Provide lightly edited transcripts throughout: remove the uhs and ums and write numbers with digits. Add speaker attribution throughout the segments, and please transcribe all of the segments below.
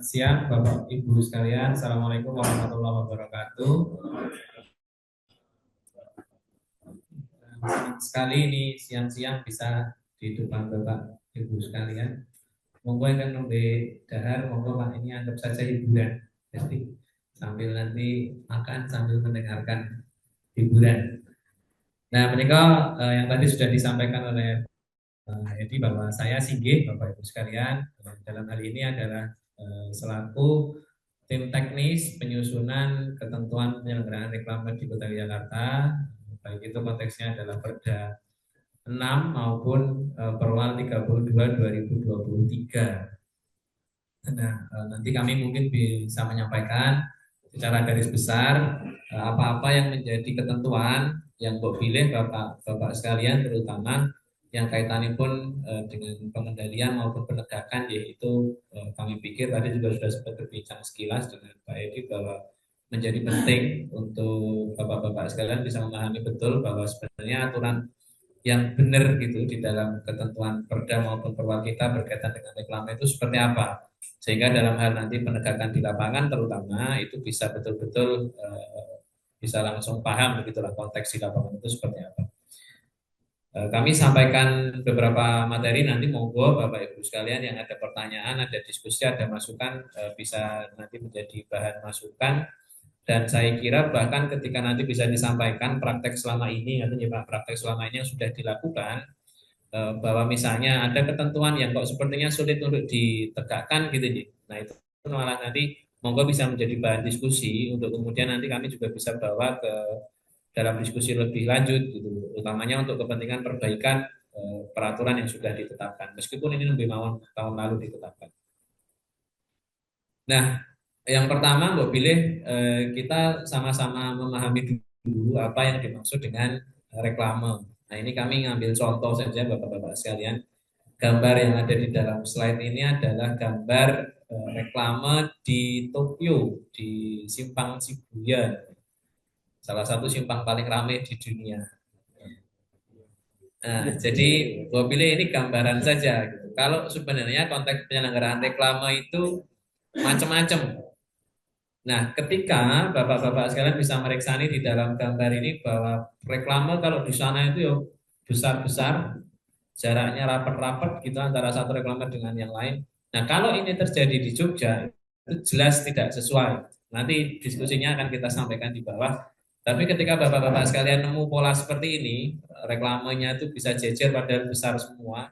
Speaker 1: siang Bapak Ibu sekalian. Assalamualaikum warahmatullahi wabarakatuh. Senang sekali ini siang-siang bisa di depan Bapak Ibu sekalian. Monggo yang nembe dahar, monggo Pak ini anggap saja hiburan. Jadi sambil nanti makan sambil mendengarkan hiburan. Nah, menikah yang tadi sudah disampaikan oleh Edi bahwa saya Singgih Bapak Ibu sekalian dalam hal ini adalah selaku tim teknis penyusunan ketentuan penyelenggaraan reklame di Kota Jakarta, baik itu konteksnya adalah Perda 6 maupun Perwal 32 2023. Nah, nanti kami mungkin bisa menyampaikan secara garis besar apa-apa yang menjadi ketentuan yang pilih Bapak sekalian, terutama yang kaitannya pun dengan pengendalian maupun penegakan, yaitu kami pikir tadi juga sudah sempat berbincang sekilas dengan Pak Edi bahwa menjadi penting untuk Bapak-Bapak sekalian bisa memahami betul bahwa sebenarnya aturan yang benar gitu di dalam ketentuan Perda maupun Perwal kita berkaitan dengan reklame itu seperti apa, sehingga dalam hal nanti penegakan di lapangan terutama itu bisa betul-betul bisa langsung paham begitulah konteks di lapangan itu seperti apa. Kami sampaikan beberapa materi, nanti monggo Bapak Ibu sekalian yang ada pertanyaan, ada diskusi, ada masukan bisa nanti menjadi bahan masukan. Dan saya kira bahkan ketika nanti bisa disampaikan praktek selama ini, artinya praktek selama ini yang sudah dilakukan, bahwa misalnya ada ketentuan yang kok sepertinya sulit untuk ditegakkan gitu. Nah itu malah nanti monggo bisa menjadi bahan diskusi untuk kemudian nanti kami juga bisa bawa ke dalam diskusi lebih lanjut gitu, utamanya untuk kepentingan perbaikan peraturan yang sudah ditetapkan, meskipun ini lebih tahun lalu ditetapkan. Nah, yang pertama, Mbak pilih kita sama-sama memahami dulu apa yang dimaksud dengan reklame. Nah, ini kami ngambil contoh saja, Bapak-Bapak sekalian. Gambar yang ada di dalam slide ini adalah gambar reklame di Tokyo, di Simpang Shibuya, salah satu simpang paling ramai di dunia. Nah, jadi Mbak pilih ini gambaran saja. Gitu. Kalau sebenarnya konteks penyelenggaraan reklame itu macam-macam. Nah, ketika Bapak-Bapak sekalian bisa mereksani di dalam gambar ini bahwa reklame kalau di sana itu ya besar-besar, jaraknya rapat-rapat gitu antara satu reklame dengan yang lain. Nah, kalau ini terjadi di Jogja, itu jelas tidak sesuai. Nanti diskusinya akan kita sampaikan di bawah. Tapi ketika Bapak-Bapak sekalian nemu pola seperti ini, reklamenya itu bisa jejer padahal besar semua,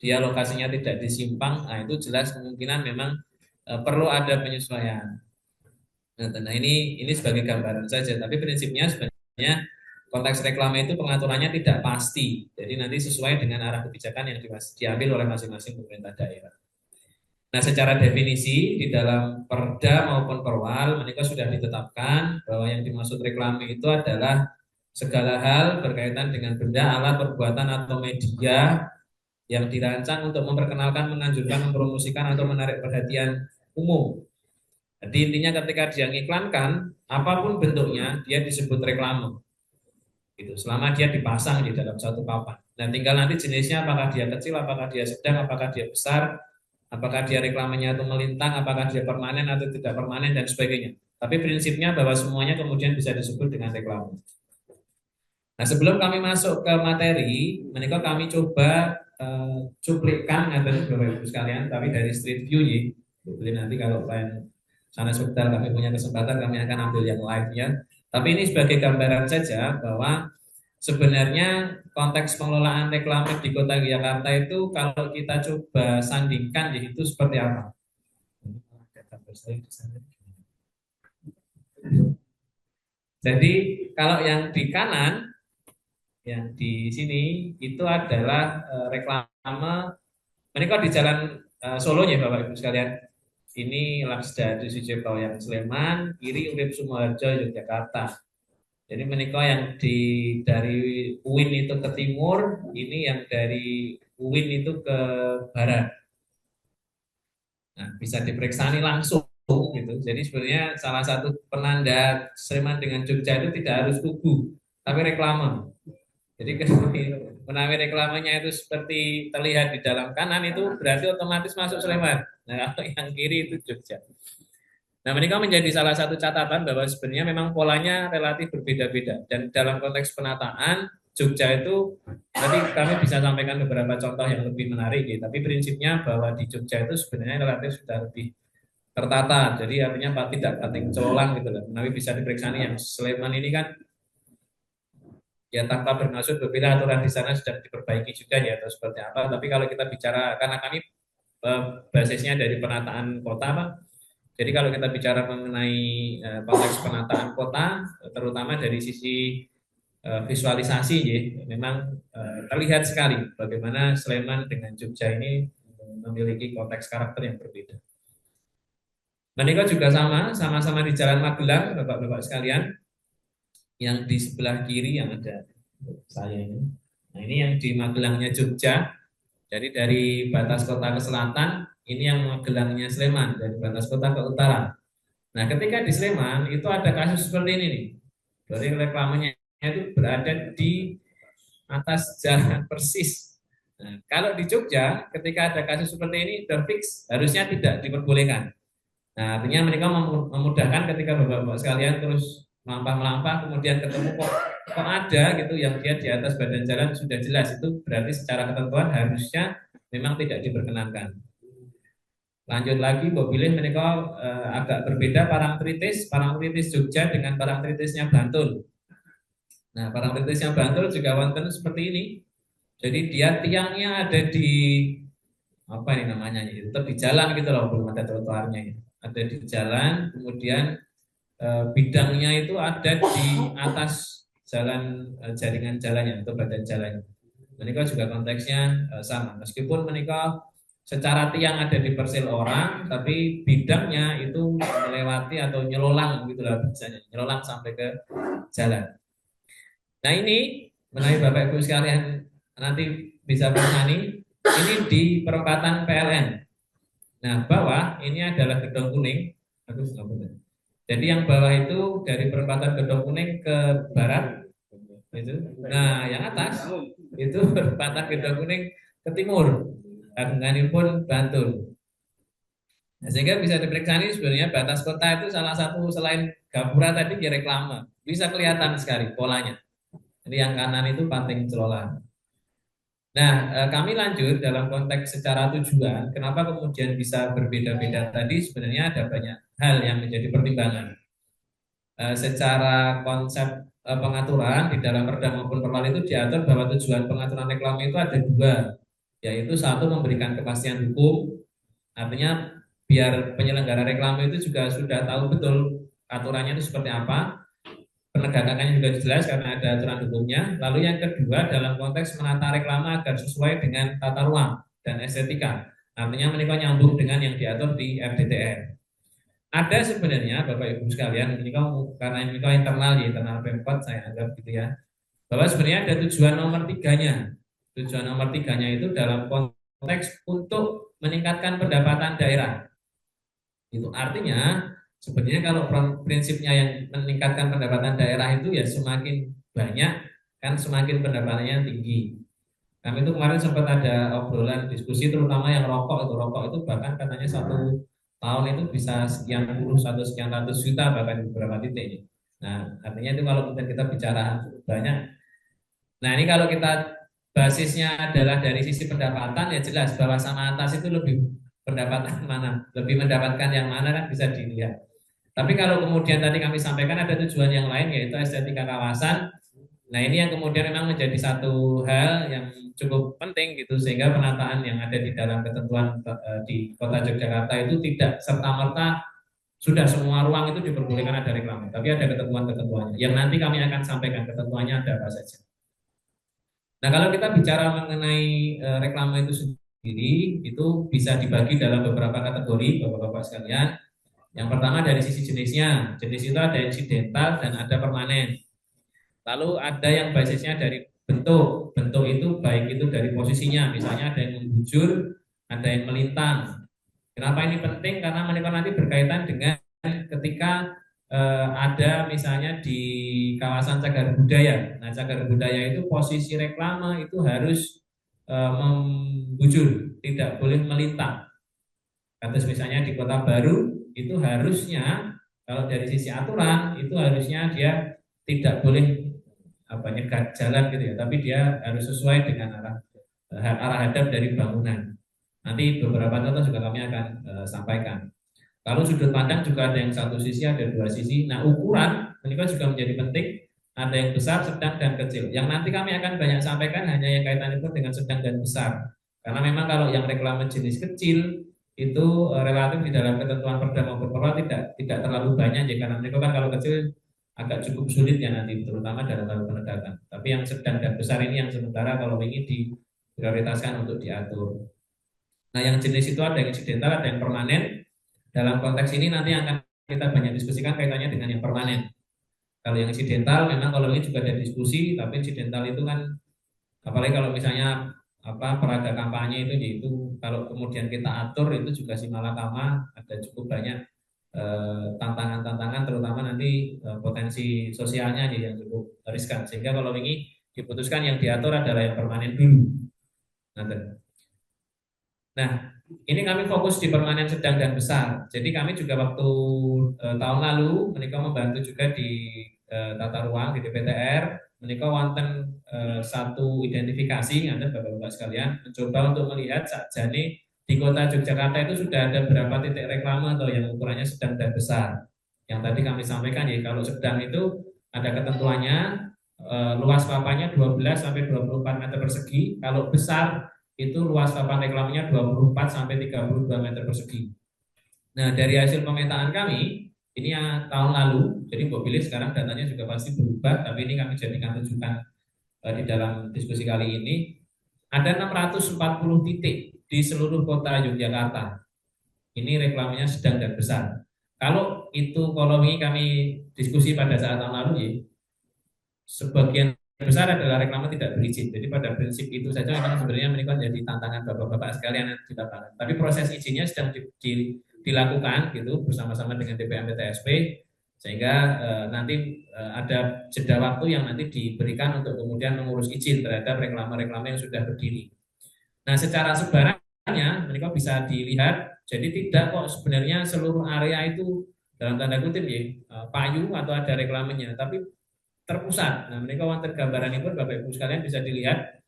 Speaker 1: dia lokasinya tidak disimpang, nah itu jelas kemungkinan memang perlu ada penyesuaian. Nah, ini sebagai gambaran saja, tapi prinsipnya sebenarnya konteks reklame itu pengaturannya tidak pasti. Jadi nanti sesuai dengan arah kebijakan yang diambil oleh masing-masing pemerintah daerah. Nah, secara definisi di dalam Perda maupun Perwal mereka sudah ditetapkan bahwa yang dimaksud reklame itu adalah segala hal berkaitan dengan benda, alat, perbuatan atau media yang dirancang untuk memperkenalkan, menganjurkan, mempromosikan atau menarik perhatian umum. Jadi intinya ketika dia ngiklankan, apapun bentuknya, dia disebut reklame. Gitu, selama dia dipasang di dalam satu papan. Dan tinggal nanti jenisnya apakah dia kecil, apakah dia sedang, apakah dia besar, apakah dia reklamenya itu melintang, apakah dia permanen atau tidak permanen, dan sebagainya. Tapi prinsipnya bahwa semuanya kemudian bisa disebut dengan reklame. Nah, sebelum kami masuk ke materi, menikah kami coba cuplikan ada beberapa ibu sekalian, tapi dari street view ya. Jadi nanti kalau lain sana sebentar kami punya kesempatan, kami akan ambil yang live-nya. Tapi ini sebagai gambaran saja bahwa sebenarnya konteks pengelolaan reklame di Kota Jakarta itu kalau kita coba sandingkan yaitu seperti apa. Jadi kalau yang di kanan, yang di sini itu adalah reklame mereka di Jalan Solo ya Bapak Ibu sekalian. Ini Laksda di Sucipto yang Sleman, kiri Urip Sumoharjo Yogyakarta. Jadi menikah yang dari UIN itu ke timur, ini yang dari UIN itu ke barat. Nah, bisa diperiksa nih langsung gitu. Jadi sebenarnya salah satu penanda Sleman dengan Jogja itu tidak harus tugu, tapi reklame. Jadi menawi reklamenya itu seperti terlihat di dalam kanan itu berarti otomatis masuk Sleman. Nah, kalau yang kiri itu Jogja. Nah, mereka menjadi salah satu catatan bahwa sebenarnya memang polanya relatif berbeda-beda. Dan dalam konteks penataan, Jogja itu, nanti kami bisa sampaikan beberapa contoh yang lebih menarik, gitu. Tapi prinsipnya bahwa di Jogja itu sebenarnya relatif sudah lebih tertata. Jadi artinya Pak tidak kating celolang gitu loh. Tapi bisa diperiksa nih yang Sleman ini kan ya tanpa bermaksud berbeda aturan di sana sudah diperbaiki juga ya atau seperti apa. Tapi kalau kita bicara karena kami basisnya dari penataan kota Pak. Jadi kalau kita bicara mengenai konteks penataan kota, terutama dari sisi visualisasi, ya, memang terlihat sekali bagaimana Sleman dengan Jogja ini memiliki konteks karakter yang berbeda. Menika juga sama-sama di Jalan Magelang, Bapak-bapak sekalian, yang di sebelah kiri yang ada saya ini. Nah, ini yang di Magelangnya Jogja. Jadi dari batas kota ke selatan, ini yang Magelangnya Sleman, dari batas kota ke utara. Nah, ketika di Sleman itu ada kasus seperti ini nih. Jadi reklamenya itu berada di atas jalan persis. Nah, kalau di Jogja, ketika ada kasus seperti ini, sudah fix, harusnya tidak diperbolehkan. Nah, artinya mereka memudahkan ketika bapak-bapak sekalian terus melampah-melampah, kemudian ketemu kok ada gitu yang dia di atas badan jalan sudah jelas, itu berarti secara ketentuan harusnya memang tidak diperkenankan. Lanjut lagi, pilih mereka agak berbeda parangtritis Jogja dengan parangtritisnya Bantul. Nah, parangtritisnya Bantul juga wonten seperti ini. Jadi dia tiangnya ada di apa ini namanya, itu di jalan gitu loh, belum ada trotoarnya. Ada di jalan, kemudian bidangnya itu ada di atas jalan jaringan jalannya atau badan jalannya. Mereka juga konteksnya sama, meskipun mereka secara tiang ada di persil orang, tapi bidangnya itu melewati atau nyelolang gitulah biasanya, nyelolang sampai ke jalan. Nah ini menawi Bapak Ibu sekalian nanti bisa bersani, ini di perempatan PLN. Nah bawah ini adalah Gedong Kuning. Jadi yang bawah itu dari perempatan Gedong Kuning ke barat itu. Nah yang atas itu perempatan Gedong Kuning ke timur. Pun Bantul. Nah, sehingga bisa diperiksa ini sebenarnya batas kota itu salah satu selain gapura tadi ya reklame. Bisa kelihatan sekali polanya. Jadi yang kanan itu Panting Celolan. Nah, kami lanjut dalam konteks secara tujuan. Kenapa kemudian bisa berbeda-beda tadi? Sebenarnya ada banyak hal yang menjadi pertimbangan. Secara konsep pengaturan di dalam Perda maupun Perwal itu diatur bahwa tujuan pengaturan reklame itu ada dua, yaitu satu memberikan kepastian hukum, artinya biar penyelenggara reklame itu juga sudah tahu betul aturannya itu seperti apa, penegakannya juga jelas karena ada aturan hukumnya. Lalu yang kedua dalam konteks menata reklame agar sesuai dengan tata ruang dan estetika. Artinya mereka nyambung dengan yang diatur di RDTR. Ada sebenarnya Bapak Ibu sekalian, ini karena ini internal ya, internal Pemkot saya anggap gitu ya, bahwa sebenarnya ada tujuan nomor tiganya. Tujuan nomor tiganya itu dalam konteks untuk meningkatkan pendapatan daerah. Itu artinya sebenarnya kalau prinsipnya yang meningkatkan pendapatan daerah itu ya semakin banyak kan semakin pendapatannya tinggi. Kami itu kemarin sempat ada obrolan diskusi terutama yang rokok itu bahkan katanya satu tahun itu bisa sekian puluh atau sekian ratus juta bahkan di beberapa titik. Nah artinya itu kalau kita bicara banyak. Nah ini kalau kita basisnya adalah dari sisi pendapatan ya jelas bahwa sama atas itu lebih pendapatan mana, lebih mendapatkan yang mana kan bisa dilihat. Tapi kalau kemudian tadi kami sampaikan ada tujuan yang lain yaitu estetika kawasan. Nah ini yang kemudian memang menjadi satu hal yang cukup penting gitu sehingga penataan yang ada di dalam ketentuan di Kota Yogyakarta itu tidak serta-merta sudah semua ruang itu diperbolehkan ada reklame, tapi ada ketentuan-ketentuannya yang nanti kami akan sampaikan ketentuannya ada apa saja. Nah kalau kita bicara mengenai reklame itu sendiri itu bisa dibagi dalam beberapa kategori Bapak-bapak sekalian. Yang pertama dari sisi jenisnya, jenis itu ada insidental dan ada permanen. Lalu ada yang basisnya dari bentuk, bentuk itu baik itu dari posisinya, misalnya ada yang membujur, ada yang melintang. Kenapa ini penting? Karena mereka nanti berkaitan dengan ketika ada misalnya di kawasan cagar budaya. Nah, cagar budaya itu posisi reklame itu harus membujur, tidak boleh melintang. Kados misalnya di Kota Baru itu harusnya kalau dari sisi aturan itu harusnya dia tidak boleh apa nyegat jalan gitu ya, tapi dia harus sesuai dengan arah hadap dari bangunan. Nanti beberapa contoh juga kami akan sampaikan. Kalau sudut pandang juga ada yang satu sisi, ada dua sisi. Nah, ukuran ini juga menjadi penting. Ada yang besar, sedang, dan kecil. Yang nanti kami akan banyak sampaikan hanya yang kaitan itu dengan sedang dan besar. Karena memang kalau yang reklame jenis kecil itu relatif di dalam ketentuan perda maupun perwa tidak terlalu banyak ya, karena mereka kan kalau kecil agak cukup sulit ya nanti terutama dalam hal penegakan. Tapi yang sedang dan besar ini yang sementara kalau ini diprioritaskan untuk diatur. Nah, yang jenis itu ada yang insidental, ada yang permanen. Dalam konteks ini nanti akan kita banyak diskusikan kaitannya dengan yang permanen. Kalau yang insidental memang kalau ini juga ada diskusi, tapi insidental itu kan apalagi kalau misalnya peraga kampanye itu yaitu kalau kemudian kita atur itu juga si malakama ada cukup banyak tantangan-tantangan terutama nanti potensi sosialnya yang cukup riskan, sehingga kalau ini diputuskan yang diatur adalah yang permanen dulu. Nah, ini kami fokus di permanen sedang dan besar. Jadi kami juga waktu tahun lalu mereka membantu juga di tata ruang di DPTR. Mereka wonten satu identifikasi, ada bapak-bapak sekalian, mencoba untuk melihat saat jani di kota Yogyakarta itu sudah ada berapa titik reklame atau yang ukurannya sedang dan besar. Yang tadi kami sampaikan ya, kalau sedang itu ada ketentuannya luas papannya 12 sampai 24 meter persegi. Kalau besar itu luas papan reklamenya 24 sampai 32 meter persegi. Nah, dari hasil pemetaan kami, ini ya tahun lalu, jadi Mbak Billy sekarang datanya juga pasti berubah, tapi ini kami jadikan rujukan di dalam diskusi kali ini. Ada 640 titik di seluruh kota Yogyakarta. Ini reklamenya sedang dan besar. Kalau ini kami diskusi pada saat tahun lalu ya, sebagian besar adalah reklame tidak berizin. Jadi pada prinsip itu saja memang sebenarnya mereka jadi tantangan bapak-bapak sekalian yang di lapangan. Tapi proses izinnya sedang dilakukan gitu bersama-sama dengan DPM TSP sehingga nanti ada jeda waktu yang nanti diberikan untuk kemudian mengurus izin terhadap reklame-reklame yang sudah berdiri. Nah, secara sebarannya mereka bisa dilihat. Jadi tidak kok sebenarnya seluruh area itu dalam tanda kutip ya payu atau ada reklamenya, tapi terpusat. Nah, mereka wonten gambaran itu Bapak Ibu sekalian bisa dilihat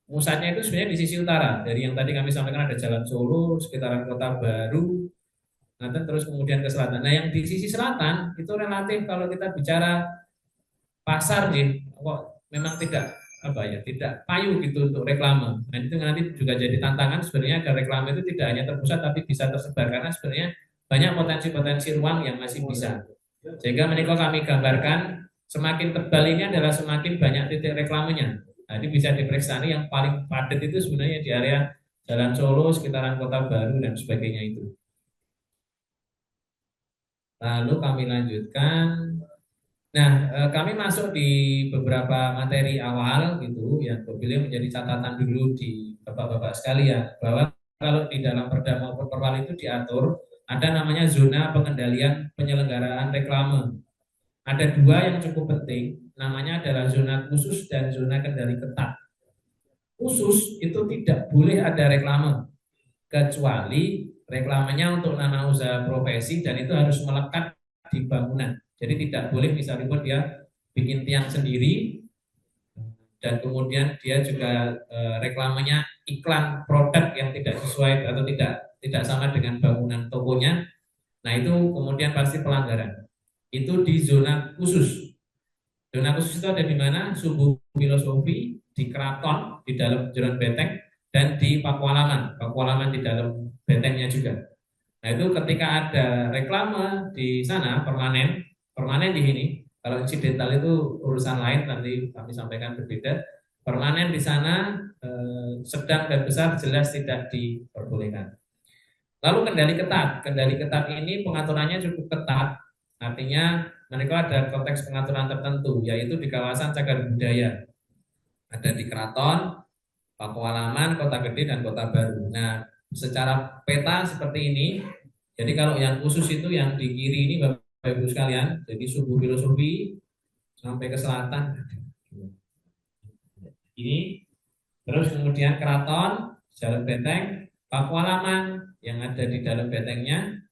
Speaker 1: pusatnya itu sebenarnya di sisi utara. Dari yang tadi kami sampaikan ada Jalan Solo, sekitaran Kota Baru, nanti terus kemudian ke selatan. Nah, yang di sisi selatan itu relatif kalau kita bicara pasar kok memang tidak tidak payu gitu untuk reklame. Nah, itu nanti juga jadi tantangan sebenarnya agar reklame itu tidak hanya terpusat tapi bisa tersebar karena sebenarnya banyak potensi-potensi ruang yang masih bisa. Sehingga mereka kami gambarkan semakin tebal ini adalah semakin banyak titik reklamenya. Nah, ini bisa diperiksa nih yang paling padat itu sebenarnya di area Jalan Solo, sekitaran Kota Baru dan sebagainya itu. Lalu kami lanjutkan. Nah, kami masuk di beberapa materi awal gitu yang beliau menjadi catatan dulu di bapak-bapak sekalian bahwa kalau di dalam Perda maupun Perwal itu diatur ada namanya zona pengendalian penyelenggaraan reklame. Ada dua yang cukup penting, namanya adalah zona khusus dan zona kendali ketat. Khusus itu tidak boleh ada reklame, kecuali reklamenya untuk nama usaha profesi dan itu harus melekat di bangunan. Jadi tidak boleh misalnya dia bikin tiang sendiri dan kemudian dia juga reklamenya iklan produk yang tidak sesuai atau tidak sama dengan bangunan tokonya. Nah, itu kemudian pasti pelanggaran. Itu di zona khusus. Zona khusus itu ada di mana? Subuh Filosofi, di Keraton, di dalam Jalan Benteng, dan di Pakualaman. Pakualaman di dalam bentengnya juga. Nah, itu ketika ada reklame di sana permanen di sini. Kalau insidental itu urusan lain, nanti kami sampaikan berbeda. Permanen di sana sedang dan besar jelas tidak diperbolehkan. Lalu kendali ketat ini pengaturannya cukup ketat. Artinya mereka ada konteks pengaturan tertentu, yaitu di kawasan cagar budaya. Ada di Keraton, Pakualaman, Kota Gede, dan Kota Baru. Nah, secara peta seperti ini. Jadi kalau yang khusus itu yang di kiri ini Bapak Ibu sekalian, jadi Subuh Filosofi sampai ke selatan. Ini, terus kemudian Keraton, Jalan Benteng, pakualaman yang ada di dalam bentengnya.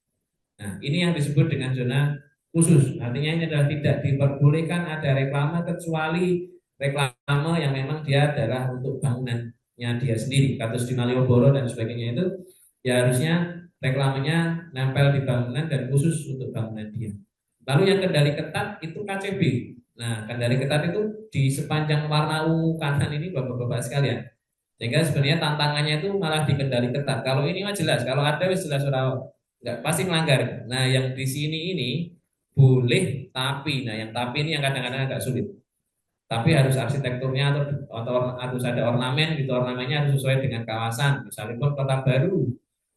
Speaker 1: Nah, ini yang disebut dengan zona khusus. Artinya ini adalah tidak diperbolehkan ada reklame kecuali reklame yang memang dia adalah untuk bangunannya dia sendiri. Kasus di Malioboro dan sebagainya itu ya harusnya reklamenya nempel di bangunan dan khusus untuk bangunan dia. Lalu yang kendali ketat itu KCB. Nah, kendali ketat itu di sepanjang warna ungu kanan ini Bapak-bapak sekalian. Sehingga sebenarnya tantangannya itu malah di kendali ketat. Kalau ini mah jelas, kalau ada wis jelas nggak pasti melanggar. Nah, yang di sini ini boleh tapi, nah yang tapi ini yang kadang-kadang agak sulit. Tapi harus arsitekturnya atau harus ada ornamen gitu, ornamennya harus sesuai dengan kawasan. Misalnya pun Kota Baru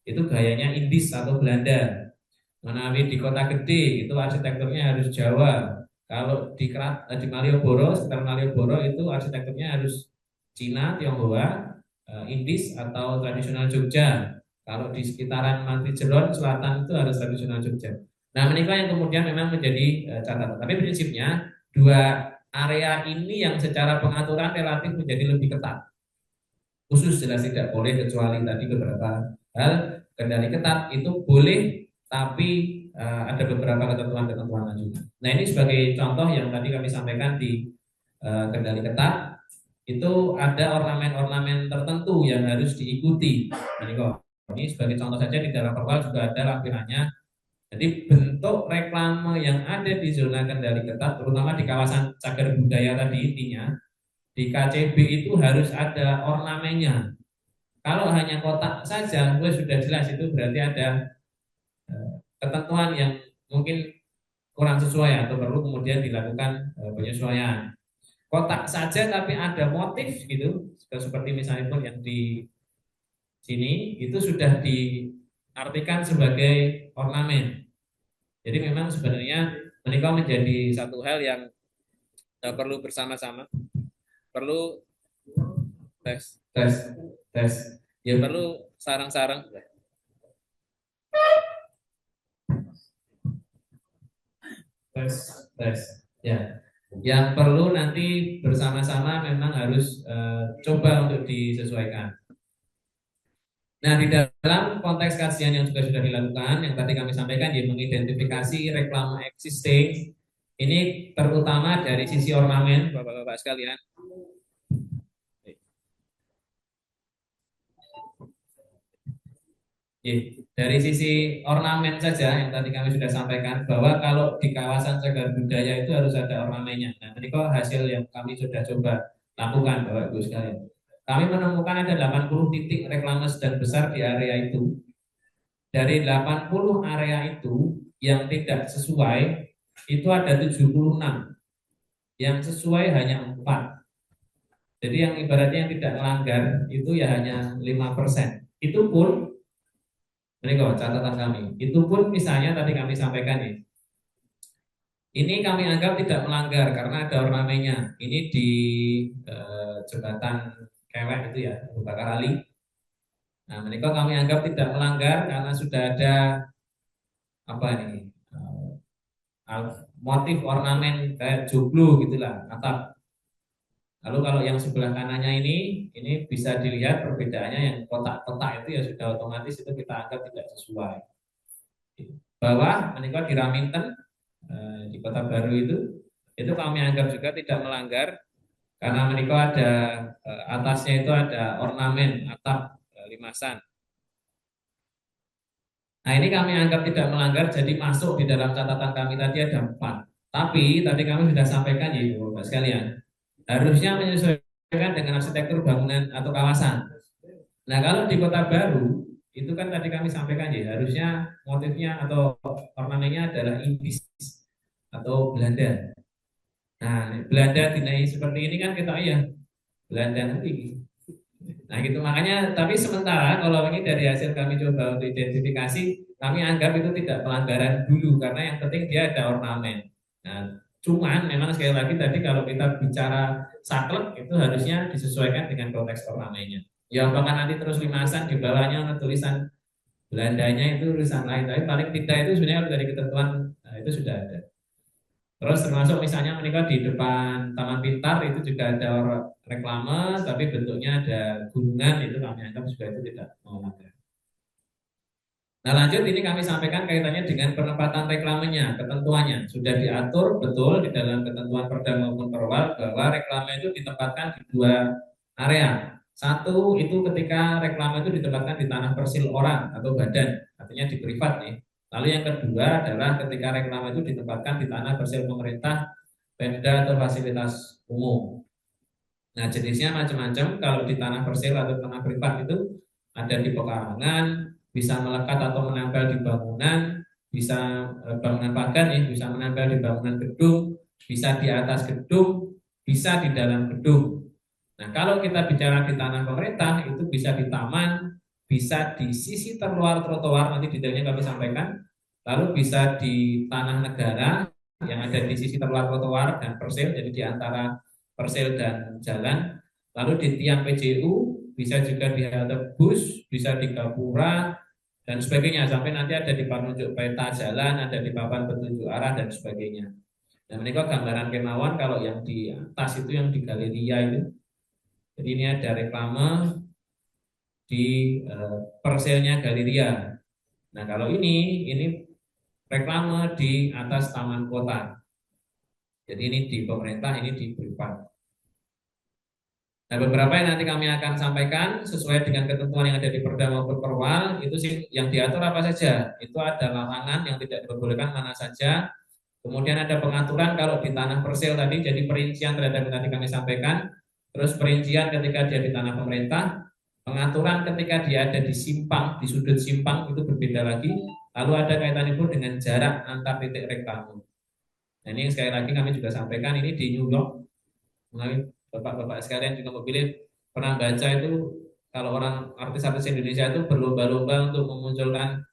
Speaker 1: itu gayanya Indis atau Belanda. Menawi di kota gede itu arsitekturnya harus Jawa. Kalau di Malioboro, sekitar Malioboro itu arsitekturnya harus Cina, Tionghoa, Indis atau tradisional Jogja. Kalau di sekitaran Mantijelon Selatan itu harus tradisional Jogja. Nah, menikah yang kemudian memang menjadi catatan. Tapi prinsipnya dua area ini yang secara pengaturan relatif menjadi lebih ketat. Khusus jelas tidak boleh kecuali tadi beberapa hal. Kendali ketat itu boleh, tapi ada beberapa ketentuan-ketentuan lanjutan. Nah, ini sebagai contoh yang tadi kami sampaikan di kendali ketat itu ada ornamen-ornamen tertentu yang harus diikuti. Ini sebagai contoh saja di dalam perwal juga ada lampirannya. Jadi bentuk reklame yang ada di zona kendali ketat, terutama di kawasan cagar budaya tadi intinya, di KCB itu harus ada ornamennya. Kalau hanya kotak saja, gue sudah jelas itu berarti ada ketentuan yang mungkin kurang sesuai atau perlu kemudian dilakukan penyesuaian. Kotak saja tapi ada motif gitu, seperti misalnya pun yang di sini itu sudah diartikan sebagai ornamen. Jadi memang sebenarnya menikah menjadi satu hal yang perlu bersama-sama, perlu tes, tes, tes, ya perlu sarang-sarang. Tes, tes, ya. Yang perlu nanti bersama-sama memang harus coba untuk disesuaikan. Nah, di dalam konteks kajian yang juga sudah dilakukan, yang tadi kami sampaikan, ya mengidentifikasi reklame existing, ini terutama dari sisi ornamen, Bapak-bapak sekalian. Dari sisi ornamen saja yang tadi kami sudah sampaikan bahwa kalau di kawasan cagar budaya itu harus ada ornamennya. Nah, ini kok hasil yang kami sudah coba lakukan, Bapak Ibu sekalian. Kami menemukan ada 80 titik reklame sedang besar di area itu. Dari 80 area itu yang tidak sesuai itu ada 76. Yang sesuai hanya 4. Jadi yang ibaratnya yang tidak melanggar itu ya hanya 5%. Itu pun ini kok catatan kami. Itu pun misalnya tadi kami sampaikan ya. Ini kami anggap tidak melanggar karena ada ornamennya. Ini di jembatan Kewek itu ya, Abu Bakar Ali. Nah, mereka kami anggap tidak melanggar karena sudah ada apa ini motif ornamen kayak joglo gitulah atap. Lalu kalau yang sebelah kanannya ini bisa dilihat perbedaannya yang kotak-kotak itu ya sudah otomatis itu kita anggap tidak sesuai. Bawah menikah di Raminten di Kota Baru itu kami anggap juga tidak melanggar karena menikah ada atasnya itu ada ornamen atap limasan. Nah, ini kami anggap tidak melanggar, jadi masuk di dalam catatan kami tadi ada 4. Tapi tadi kami sudah sampaikan ya Bapak sekalian, harusnya menyesuaikan dengan arsitektur bangunan atau kawasan. Nah, kalau di Kota Baru itu kan tadi kami sampaikan ya, harusnya motifnya atau ornamennya adalah Inggris atau Belanda. Nah, Belanda dinaik seperti ini kan kita iya Belanda nanti. Nah gitu makanya tapi sementara kalau ini dari hasil kami coba untuk identifikasi kami anggap itu tidak pelanggaran dulu karena yang penting dia ada ornamen. Nah cuman memang sekali lagi tadi kalau kita bicara saklek itu harusnya disesuaikan dengan konteks ornamennya. Ya apakah nanti terus limasan di bawahnya tulisan Belandanya itu tulisan lain tapi paling tidak itu sebenarnya dari ketentuan itu sudah ada. Terus termasuk misalnya menikah di depan Taman Pintar itu juga ada reklame, tapi bentuknya ada gunungan itu kami anggap juga itu tidak melanggar. Nah lanjut ini kami sampaikan kaitannya dengan penempatan reklamenya, ketentuannya. Sudah diatur betul di dalam ketentuan Perda maupun Perwal bahwa reklame itu ditempatkan di dua area. Satu itu ketika reklame itu ditempatkan di tanah persil orang atau badan, artinya di privat nih. Lalu yang kedua adalah ketika reklame itu ditempatkan di tanah persil pemerintah, Pemda atau fasilitas umum. Nah jenisnya macam-macam. Kalau di tanah persil atau tanah privat itu ada di pekarangan, bisa melekat atau menempel di bangunan, bisa bangunan pagar ya, bisa menempel di bangunan gedung, bisa di atas gedung, bisa di dalam gedung. Nah kalau kita bicara di tanah pemerintah itu bisa di taman, bisa di sisi terluar trotoar, nanti detailnya kami sampaikan, lalu bisa di tanah negara yang ada di sisi terluar trotoar dan persil, jadi di antara persil dan jalan, lalu di tiang PJU, bisa juga di halte bus, bisa di gapura, dan sebagainya, sampai nanti ada di penunjuk peta jalan, ada di papan petunjuk arah, dan sebagainya. Nah, ini kok gambaran kemauan kalau yang di atas itu yang di galeria itu. Jadi ini ada reklame di persilnya galeria. Nah, kalau ini reklame di atas taman kota. Jadi ini di pemerintah, ini di privat. Nah, beberapa yang nanti kami akan sampaikan sesuai dengan ketentuan yang ada di Perda maupun Perwal, itu sih yang diatur apa saja. Itu ada larangan yang tidak diperbolehkan mana saja. Kemudian ada pengaturan kalau di tanah persil tadi, jadi perincian terhadap yang tadi kami sampaikan. Terus perincian ketika dia di tanah pemerintah, pengaturan ketika dia ada di simpang, di sudut simpang itu berbeda lagi. Lalu ada kaitan itu dengan jarak antar titik reklame. Nah, ini sekali lagi kami juga sampaikan ini di New York. Mungkin bapak-bapak sekalian juga memilih pernah baca itu kalau orang artis-artis Indonesia itu berlomba-lomba untuk memunculkan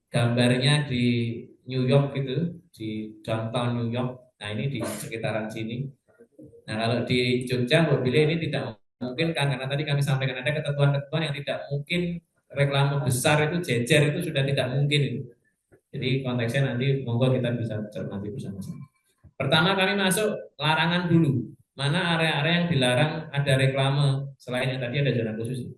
Speaker 1: gambarnya di New York gitu, di downtown New York. Nah ini di sekitaran sini. Nah kalau di Jogja mobilnya ini tidak mungkin kan karena tadi kami sampaikan ada ketentuan-ketentuan yang tidak mungkin reklame besar itu jejer itu sudah tidak mungkin itu. Jadi konteksnya nanti monggo kita bisa cermati bersama-sama. Pertama kami masuk larangan dulu. Mana area-area yang dilarang ada reklame selain yang tadi ada zona khusus.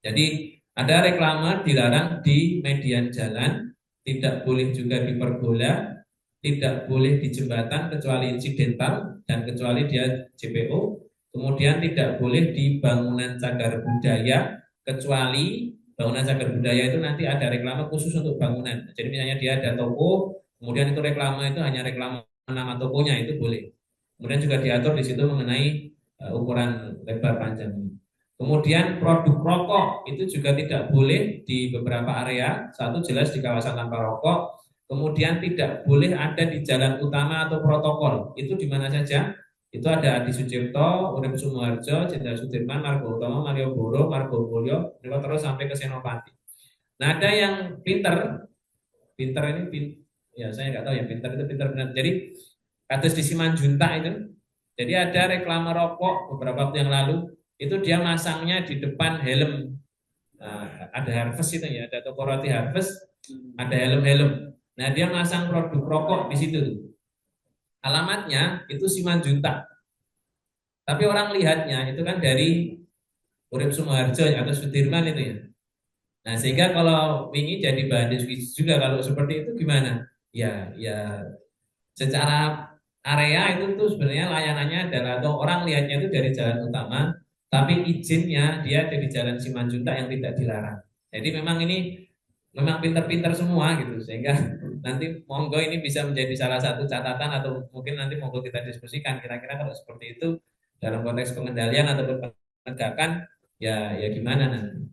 Speaker 1: Jadi ada reklame dilarang di median jalan, tidak boleh juga di pergola, tidak boleh di jembatan kecuali insidental dan kecuali dia JPO. Kemudian tidak boleh di bangunan cagar budaya kecuali bangunan cagar budaya itu nanti ada reklame khusus untuk bangunan. Jadi misalnya dia ada toko, kemudian itu reklame itu hanya reklame nama tokonya itu boleh. Kemudian juga diatur di situ mengenai ukuran lebar panjang. Kemudian produk rokok itu juga tidak boleh di beberapa area. Satu jelas di kawasan tanpa rokok. Kemudian tidak boleh ada di jalan utama atau protokol. Itu di mana saja? Itu ada Adi Sucipto, Urip Sumoharjo, Jenderal Sudirman, Margo Utomo, Malioboro, Margo Mulyo, terus sampai ke Senopati. Nah ada yang pinter ini ya saya nggak tahu ya pinter itu pinter benar. Jadi kados di Simanjuntak itu, jadi ada reklame rokok beberapa waktu yang lalu itu dia masangnya di depan helm. Nah, ada Harvest itu ya, ada toko roti Harvest, ada helm-helm. Nah dia masang produk rokok di situ. Alamatnya itu Simanjuntak. Tapi orang lihatnya itu kan dari Urip Sumoharjo atau Sudirman itu ya. Nah sehingga kalau ini jadi bahan diskusi juga kalau seperti itu gimana? Ya secara area itu tuh sebenarnya layanannya adalah atau orang lihatnya itu dari jalan utama, tapi izinnya dia ada di jalan Simanjuntak yang tidak dilarang. Jadi memang ini memang pinter-pinter semua gitu sehingga nanti monggo ini bisa menjadi salah satu catatan atau mungkin nanti monggo kita diskusikan kira-kira kalau seperti itu dalam konteks pengendalian atau penegakan ya gimana nanti.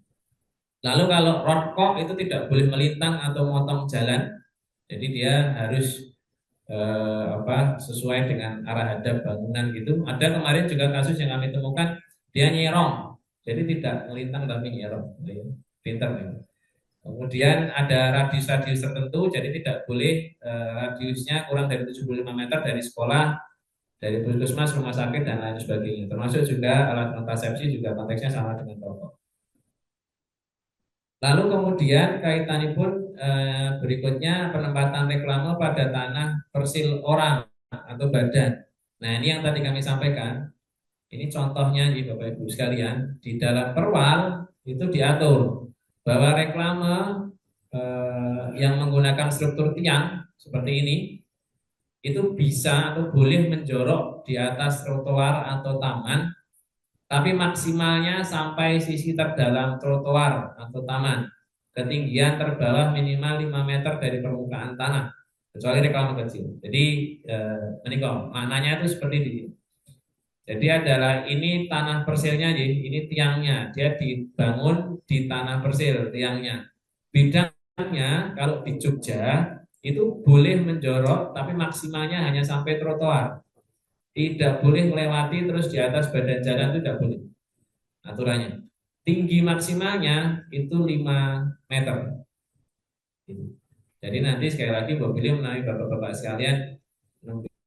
Speaker 1: Lalu kalau rokok itu tidak boleh melintang atau motong jalan, jadi dia harus sesuai dengan arah hadap bangunan gitu. Ada kemarin juga kasus yang kami temukan dia nyerong, jadi tidak melintang tapi nyerong, pinter ya. Kemudian ada radius-radius tertentu, jadi tidak boleh radiusnya kurang dari 75 meter dari sekolah, dari puskesmas, rumah sakit dan lain sebagainya. Termasuk juga alat kontrasepsi juga konteksnya sama dengan rokok. Lalu kemudian kaitannya pun berikutnya penempatan reklame pada tanah persil orang atau badan. Nah ini yang tadi kami sampaikan. Ini contohnya di Bapak Ibu sekalian di dalam perwal itu diatur bahwa reklame yang menggunakan struktur tiang seperti ini itu bisa atau boleh menjorok di atas trotoar atau taman, tapi maksimalnya sampai sisi terdalam trotoar atau taman. Ketinggian terbawah minimal 5 meter dari permukaan tanah, kecuali reklame kecil. Jadi ini kok maknanya itu seperti ini. Jadi adalah ini tanah persilnya, ini tiangnya, dia dibangun di tanah persil tiangnya. Bidangnya kalau di Jogja itu boleh menjorok, tapi maksimalnya hanya sampai trotoar. Tidak boleh melewati terus di atas badan jalan, itu tidak boleh aturannya. Tinggi maksimalnya itu 5 meter. Jadi nanti sekali lagi Mbak Billy menawi bapak-bapak sekalian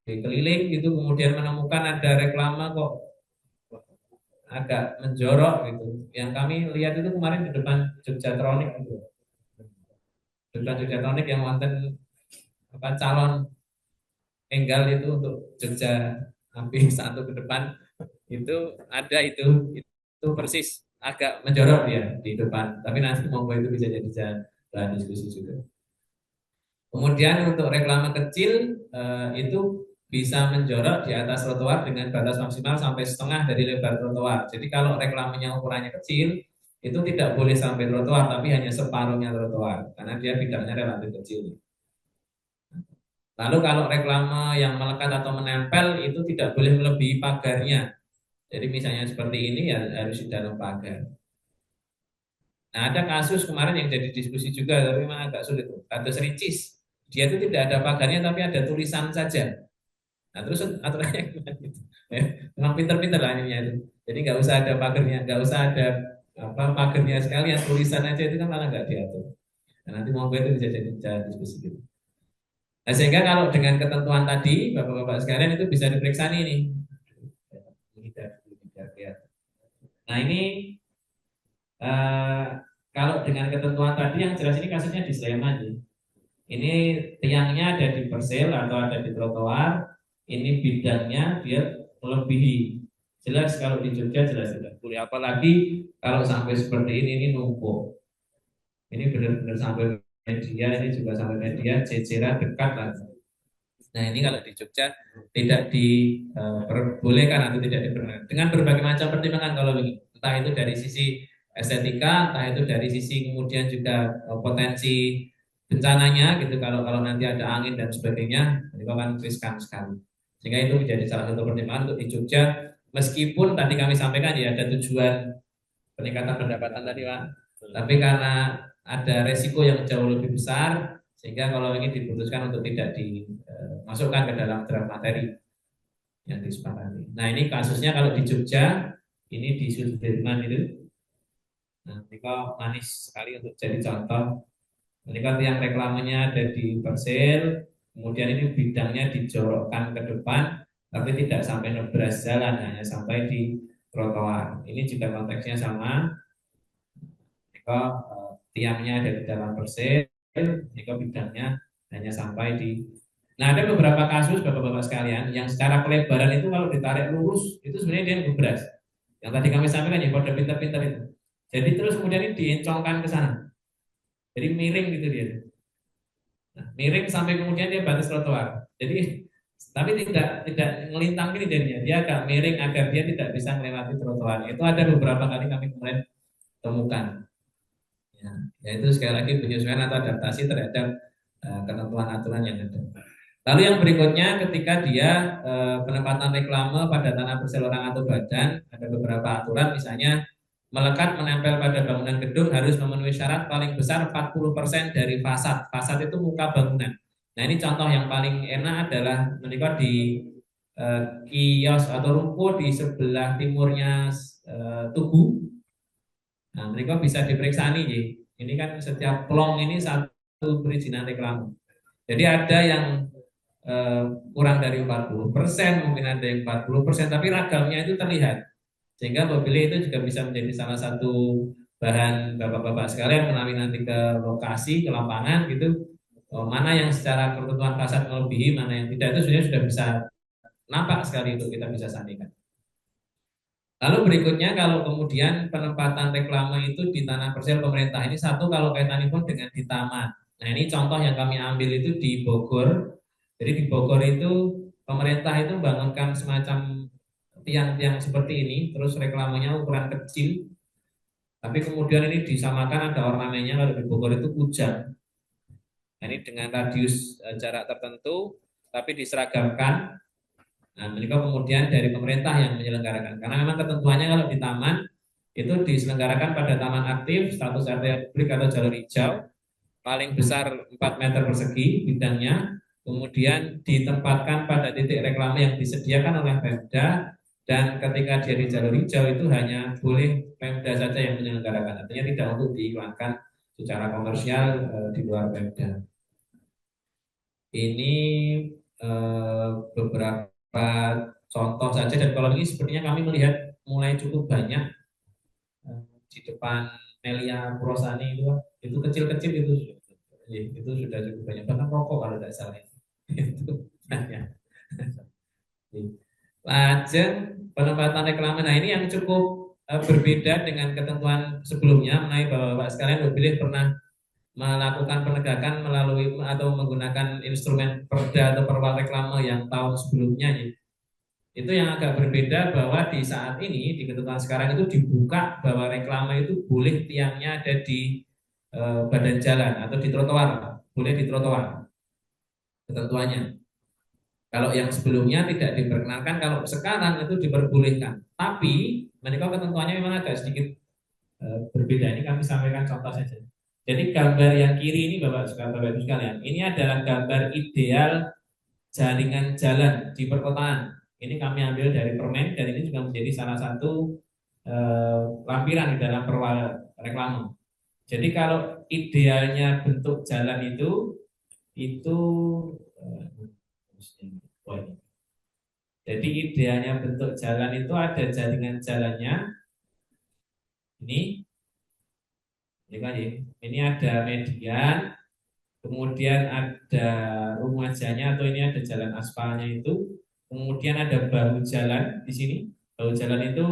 Speaker 1: keliling itu kemudian menemukan ada reklame kok agak menjorok gitu. Yang kami lihat itu kemarin di depan Jogjatronik gitu. Depan Jogjatronik yang wonten apa calon enggal itu untuk Jogja hampir satu ke depan itu ada itu persis agak menjorok dia di depan. Tapi nanti monggo itu bisa jadi bahan diskusi juga. Kemudian untuk reklame kecil itu bisa menjorok di atas trotoar dengan batas maksimal sampai setengah dari lebar trotoar. Jadi kalau reklamenya ukurannya kecil, itu tidak boleh sampai trotoar, tapi hanya separuhnya trotoar, karena dia bidangnya relatif kecil. Lalu kalau reklame yang melekat atau menempel itu tidak boleh melebihi pagarnya. Jadi misalnya seperti ini ya harus di dalam pagar. Nah ada kasus kemarin yang jadi diskusi juga, tapi memang agak sulit. Kasus Ricis, dia itu tidak ada pagarnya tapi ada tulisan saja. Nah terus aturannya gimana gitu? Memang pinter-pinter lah ininya itu. Jadi nggak usah ada pagarnya, nggak usah ada apa pagarnya sekalian, tulisan aja itu kan malah nggak diatur. Nah, nanti mau itu bisa jadi diskusi gitu. Nah sehingga kalau dengan ketentuan tadi, bapak-bapak sekalian itu bisa diperiksa nih. Nah ini eh, kalau dengan ketentuan tadi yang jelas ini kasusnya di Sleman nih. Ini tiangnya ada di persel atau ada di trotoar. Ini bidangnya dia melebihi. Jelas kalau di Jogja jelas tidak boleh. Apalagi kalau sampai seperti ini numpuk. Ini benar-benar sampai media, ini juga sampai media ceceran dekat lah. Nah ini kalau di Jogja tidak diperbolehkan atau tidak diperbolehkan dengan berbagai macam pertimbangan kalau begini. Entah itu dari sisi estetika, entah itu dari sisi kemudian juga potensi bencananya gitu. Kalau nanti ada angin dan sebagainya, itu kan riskan sekali. Sehingga itu menjadi salah satu pertimbangan untuk di Jogja. Meskipun tadi kami sampaikan ya ada tujuan peningkatan pendapatan tadi Pak, tapi karena ada resiko yang jauh lebih besar, sehingga kalau ingin diputuskan untuk tidak dimasukkan ke dalam draft materi yang disepakati. Nah ini kasusnya kalau di Jogja, ini di Sudirman itu, nah ini kok manis sekali untuk jadi contoh. Ini kan yang reklamenya ada di Persil, kemudian ini bidangnya dijorokkan ke depan, tapi tidak sampai nebras jalan, hanya sampai di trotoar. Ini juga konteksnya sama, jika tiangnya ada di dalam Persil, jika bidangnya hanya sampai di. Nah ada beberapa kasus bapak-bapak sekalian yang secara pelebaran itu kalau ditarik lurus itu sebenarnya dia ngebras. Yang tadi kami sampaikan ya kode pinter-pinter itu. Jadi terus kemudian ini diencongkan ke sana. Jadi miring gitu dia. Nah, miring sampai kemudian dia batas trotoar. Jadi tapi tidak ngelintang ini jadinya. Dia agak miring agar dia tidak bisa melewati trotoar. Itu ada beberapa kali kami kemarin temukan. Ya itu sekali lagi penyesuaian atau adaptasi terhadap ketentuan aturan yang ada. Lalu yang berikutnya ketika dia penempatan reklame pada tanah perseroan atau badan, ada beberapa aturan misalnya melekat menempel pada bangunan gedung harus memenuhi syarat paling besar 40% dari fasad. Fasad itu muka bangunan. Nah ini contoh yang paling enak adalah menikah di kios atau ruko di sebelah timurnya Tugu. Nah mereka bisa diperiksa nih, ini kan setiap plong ini satu perizinan reklame. Jadi ada yang kurang dari 40%, mungkin ada yang 40%, tapi ragamnya itu terlihat. Sehingga mobilnya itu juga bisa menjadi salah satu bahan bapak-bapak sekalian menawi nanti ke lokasi, ke lapangan gitu, mana yang secara ketentuan fasad melebihi, mana yang tidak, itu sebenarnya sudah bisa nampak sekali untuk kita bisa sandingkan. Lalu berikutnya kalau kemudian penempatan reklame itu di tanah persil pemerintah ini satu kalau kaitannya pun dengan di taman. Nah ini contoh yang kami ambil itu di Bogor. Jadi di Bogor itu pemerintah itu membangunkan semacam tiang-tiang seperti ini, terus reklamenya ukuran kecil, tapi kemudian ini disamakan ada ornamennya kalau di Bogor itu kujang. Nah, ini dengan radius jarak tertentu, tapi diseragamkan. Nah, mereka kemudian dari pemerintah yang menyelenggarakan. Karena memang ketentuannya kalau di taman itu diselenggarakan pada taman aktif, status area publik atau jalur hijau, paling besar 4 meter persegi bidangnya, kemudian ditempatkan pada titik reklame yang disediakan oleh Pemda, dan ketika dia di jalur hijau itu hanya boleh Pemda saja yang menyelenggarakan, artinya tidak untuk diiklankan secara komersial di luar Pemda. Ini beberapa contoh saja, dan kalau ini sepertinya kami melihat mulai cukup banyak di depan Melia Purosani itu kecil-kecil itu sudah cukup banyak, bahkan rokok kalau tidak salah itu banyak. Lajeng penempatan reklame, nah ini yang cukup berbeda dengan ketentuan sebelumnya mengenai bahwa Bapak sekalian terpilih pernah melakukan penegakan melalui atau menggunakan instrumen perda atau perwal reklame yang tahun sebelumnya ya. Itu yang agak berbeda bahwa di saat ini di ketentuan sekarang itu dibuka bahwa reklame itu boleh tiangnya ada di badan jalan atau di trotoar, boleh di trotoar ketentuannya. Kalau yang sebelumnya tidak diperkenalkan, kalau sekarang itu diperbolehkan. Tapi mereka ketentuannya memang agak sedikit berbeda. Ini kami sampaikan contoh saja. Jadi gambar yang kiri ini Bapak Ibu sekalian, ini adalah gambar ideal jaringan jalan di perkotaan. Ini kami ambil dari permen dan ini juga menjadi salah satu lampiran di dalam perwal reklame. Jadi kalau idealnya bentuk jalan itu jadi idealnya bentuk jalan itu ada jaringan jalannya ini, kan ya. Ini ada median, kemudian ada rumajanya atau ini ada jalan aspalnya itu, kemudian ada bahu jalan di sini. Bahu jalan itu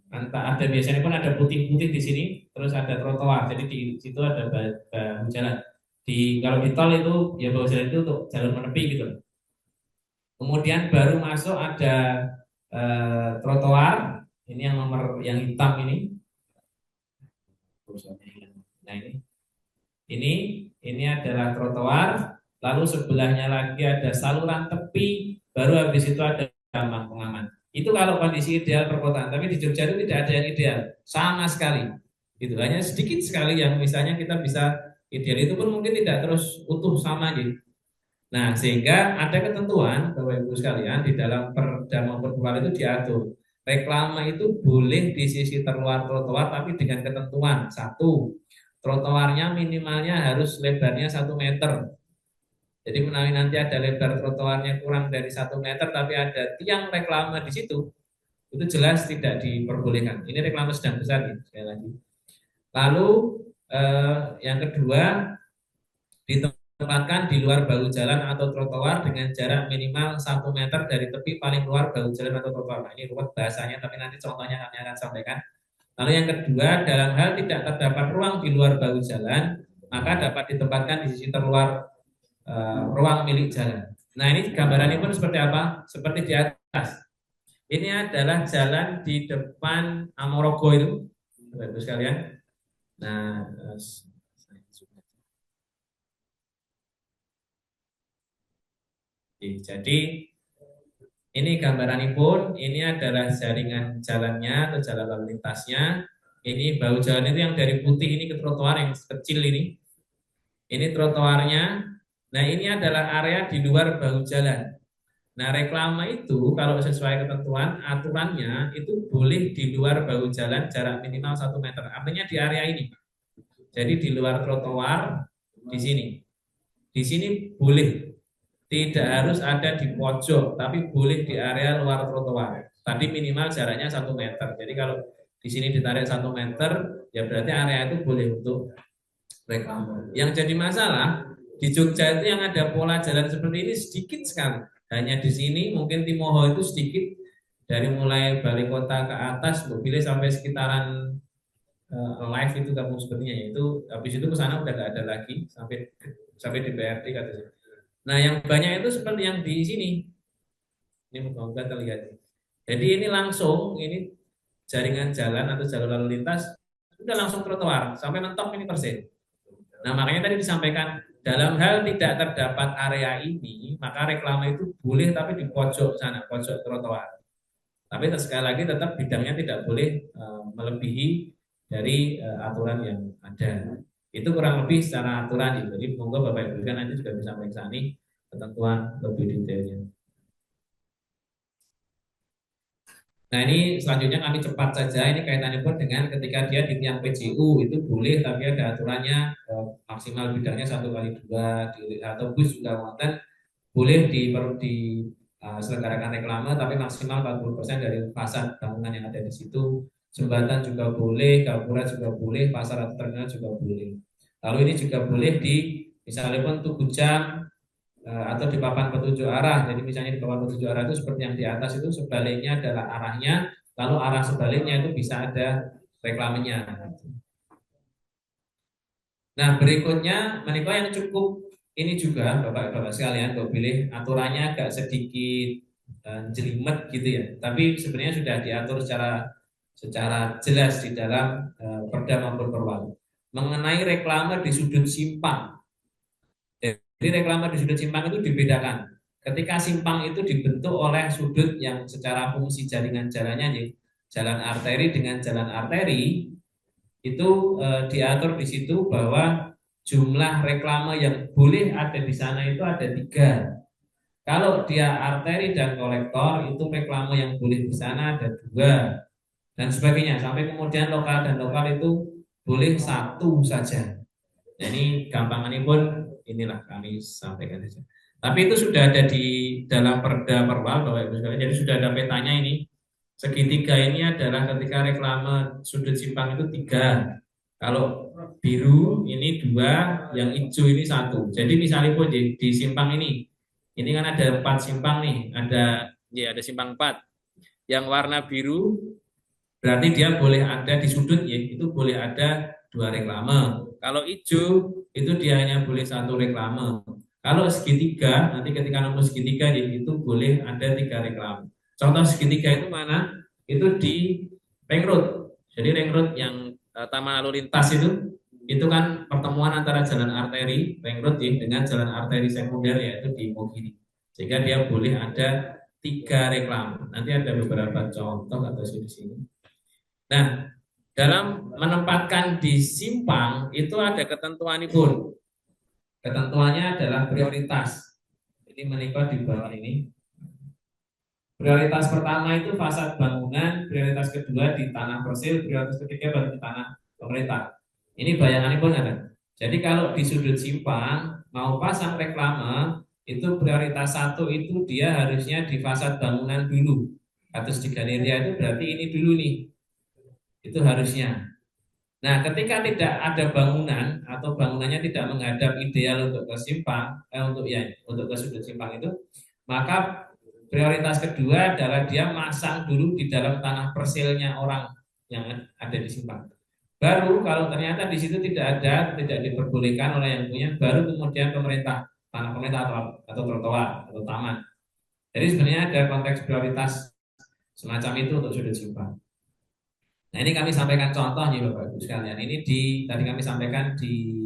Speaker 1: entah ada biasanya pun ada putih-putih di sini, terus ada trotoar. Jadi di situ ada bahu jalan. Kalau di tol itu ya bahu jalan itu untuk jalur menepi gitu. Kemudian baru masuk ada trotoar. Ini yang nomor yang hitam ini. Nah ini adalah trotoar. Lalu sebelahnya lagi ada saluran tepi. Baru habis itu ada tambang pengaman. Itu kalau kondisi ideal perkotaan. Tapi di Jogja itu tidak ada yang ideal sama sekali. Itu hanya sedikit sekali yang misalnya kita bisa ideal, itu pun mungkin tidak terus utuh sama gitu. Nah, sehingga ada ketentuan Bapak Ibu sekalian di dalam perda maupun perwal itu diatur. Reklame itu boleh di sisi terluar trotoar tapi dengan ketentuan. Satu, trotoarnya minimalnya harus lebarnya 1 meter. Jadi menawi nanti ada lebar trotoarnya kurang dari 1 meter tapi ada tiang reklame di situ, itu jelas tidak diperbolehkan. Ini reklame sedang besar nih, sekali lagi. Lalu yang kedua, ditempatkan di luar bahu jalan atau trotoar dengan jarak minimal 1 meter dari tepi paling luar bahu jalan atau trotoar. Nah, ini ruwet bahasanya, tapi nanti contohnya kami akan sampaikan. Lalu yang kedua, dalam hal tidak terdapat ruang di luar bahu jalan, maka dapat ditempatkan di sisi terluar ruang milik jalan. Nah, ini gambarannya pun seperti apa? Seperti di atas. Ini adalah jalan di depan Amorogo itu, Bapak-Ibu sekalian. Nah, jadi ini gambarannya pun, ini adalah jaringan jalannya atau jalan lalu lintasnya. Ini bahu jalan itu yang dari putih ini ke trotoar yang kecil ini. Ini trotoarnya. Nah, ini adalah area di luar bahu jalan. Nah, reklame itu kalau sesuai ketentuan aturannya itu boleh di luar bahu jalan jarak minimal 1 meter. Artinya di area ini. Jadi di luar trotoar di sini. Di sini boleh. Tidak harus ada di pojok, tapi boleh di area luar trotoar. Tadi minimal jaraknya 1 meter. Jadi kalau di sini ditarik 1 meter, ya berarti area itu boleh untuk reklame. Yang jadi masalah di Jogja itu yang ada pola jalan seperti ini sedikit sekali. Hanya di sini mungkin Timoho itu sedikit, dari mulai balai kota ke atas, pilih sampai sekitaran live itu kampung sepertinya itu habis itu ke sana udah nggak ada lagi sampai sampai di BRT katanya. Nah yang banyak itu seperti yang di sini, ini moga-moga terlihat. Jadi ini langsung ini jaringan jalan atau jalur lalu lintas sudah langsung trotoar sampai mentok ini persen. Nah makanya tadi disampaikan dalam hal tidak terdapat area ini maka reklame itu boleh tapi di pojok sana, pojok trotoar. Tapi sekali lagi tetap bidangnya tidak boleh melebihi dari aturan yang ada. Itu kurang lebih secara aturan. Jadi monggo Bapak Ibu kan nanti juga bisa periksa nih ketentuan lebih detailnya. Nah ini selanjutnya kami cepat saja, ini kaitannya pun dengan ketika dia di tiang PJU itu boleh tapi ada aturannya maksimal bidangnya 1 kali 2 atau bus juga konten boleh diselenggarakan reklame tapi maksimal 40% dari fasad bangunan yang ada di situ. Jembatan juga boleh, gapura juga boleh, pasar atau terminal juga boleh. Lalu ini juga boleh di misalnya pun tugu jam atau di papan petunjuk arah. Jadi misalnya di papan petunjuk arah itu seperti yang di atas itu sebaliknya adalah arahnya, lalu arah sebaliknya itu bisa ada reklamenya. Nah berikutnya menikah yang cukup ini juga Bapak-Bapak sekalian, kalau pilih aturannya agak sedikit jelimet gitu ya. Tapi sebenarnya sudah diatur secara jelas di dalam Perda maupun Perwal mengenai reklame di sudut simpang. Jadi reklame di sudut simpang itu dibedakan. Ketika simpang itu dibentuk oleh sudut yang secara fungsi jaringan jalannya jadi jalan arteri dengan jalan arteri itu diatur di situ bahwa jumlah reklame yang boleh ada di sana itu ada 3. Kalau dia arteri dan kolektor itu reklame yang boleh di sana ada 2 dan sebagainya sampai kemudian lokal dan lokal itu boleh 1 saja. Nah, ini gampangannya pun inilah kami sampaikan saja. Tapi itu sudah ada di dalam Perda Perwal Bapak Ibu sekalian. Jadi sudah ada petanya ini. Segitiga ini adalah ketika reklame sudut simpang itu 3. Kalau biru ini 2, yang hijau ini 1. Jadi misalnya pun di simpang ini kan ada 4 simpang nih, ada simpang 4. Yang warna biru berarti dia boleh ada di sudut ya, itu boleh ada 2 reklame. Kalau hijau itu dia hanya boleh 1 reklame. Kalau segitiga nanti ketika nemu segitiga jadi itu boleh ada 3 reklame. Contoh segitiga itu mana? Itu di ring road. Jadi ring road yang taman lalu lintas itu kan pertemuan antara jalan arteri ring road ya, dengan jalan arteri sekunder yaitu di Mogiri. Sehingga dia boleh ada 3 reklame. Nanti ada beberapa contoh atau di sini. Nah, dalam menempatkan di simpang itu ada ketentuan ibu. Ketentuannya adalah prioritas. Jadi menikah di bawah ini. Prioritas pertama itu fasad bangunan, prioritas kedua di tanah persil, prioritas ketiga baru di tanah pemerintah. Ini bayangannya pun ada. Jadi kalau di sudut simpang mau pasang reklame itu prioritas 1 itu dia harusnya di fasad bangunan dulu. Atas di galeria itu berarti ini dulu nih. Itu harusnya. Nah, ketika tidak ada bangunan atau bangunannya tidak menghadap ideal untuk ke simpang, untuk ke sudut simpang itu, maka prioritas kedua adalah dia masang dulu di dalam tanah persilnya orang yang ada di simpang. Baru kalau ternyata di situ tidak ada, tidak diperbolehkan oleh yang punya, baru kemudian tanah pemerintah atau trotoar atau taman. Jadi sebenarnya ada konteks prioritas semacam itu untuk sudut simpang. Nah ini kami sampaikan contohnya Bapak Ibu sekalian. Tadi kami sampaikan di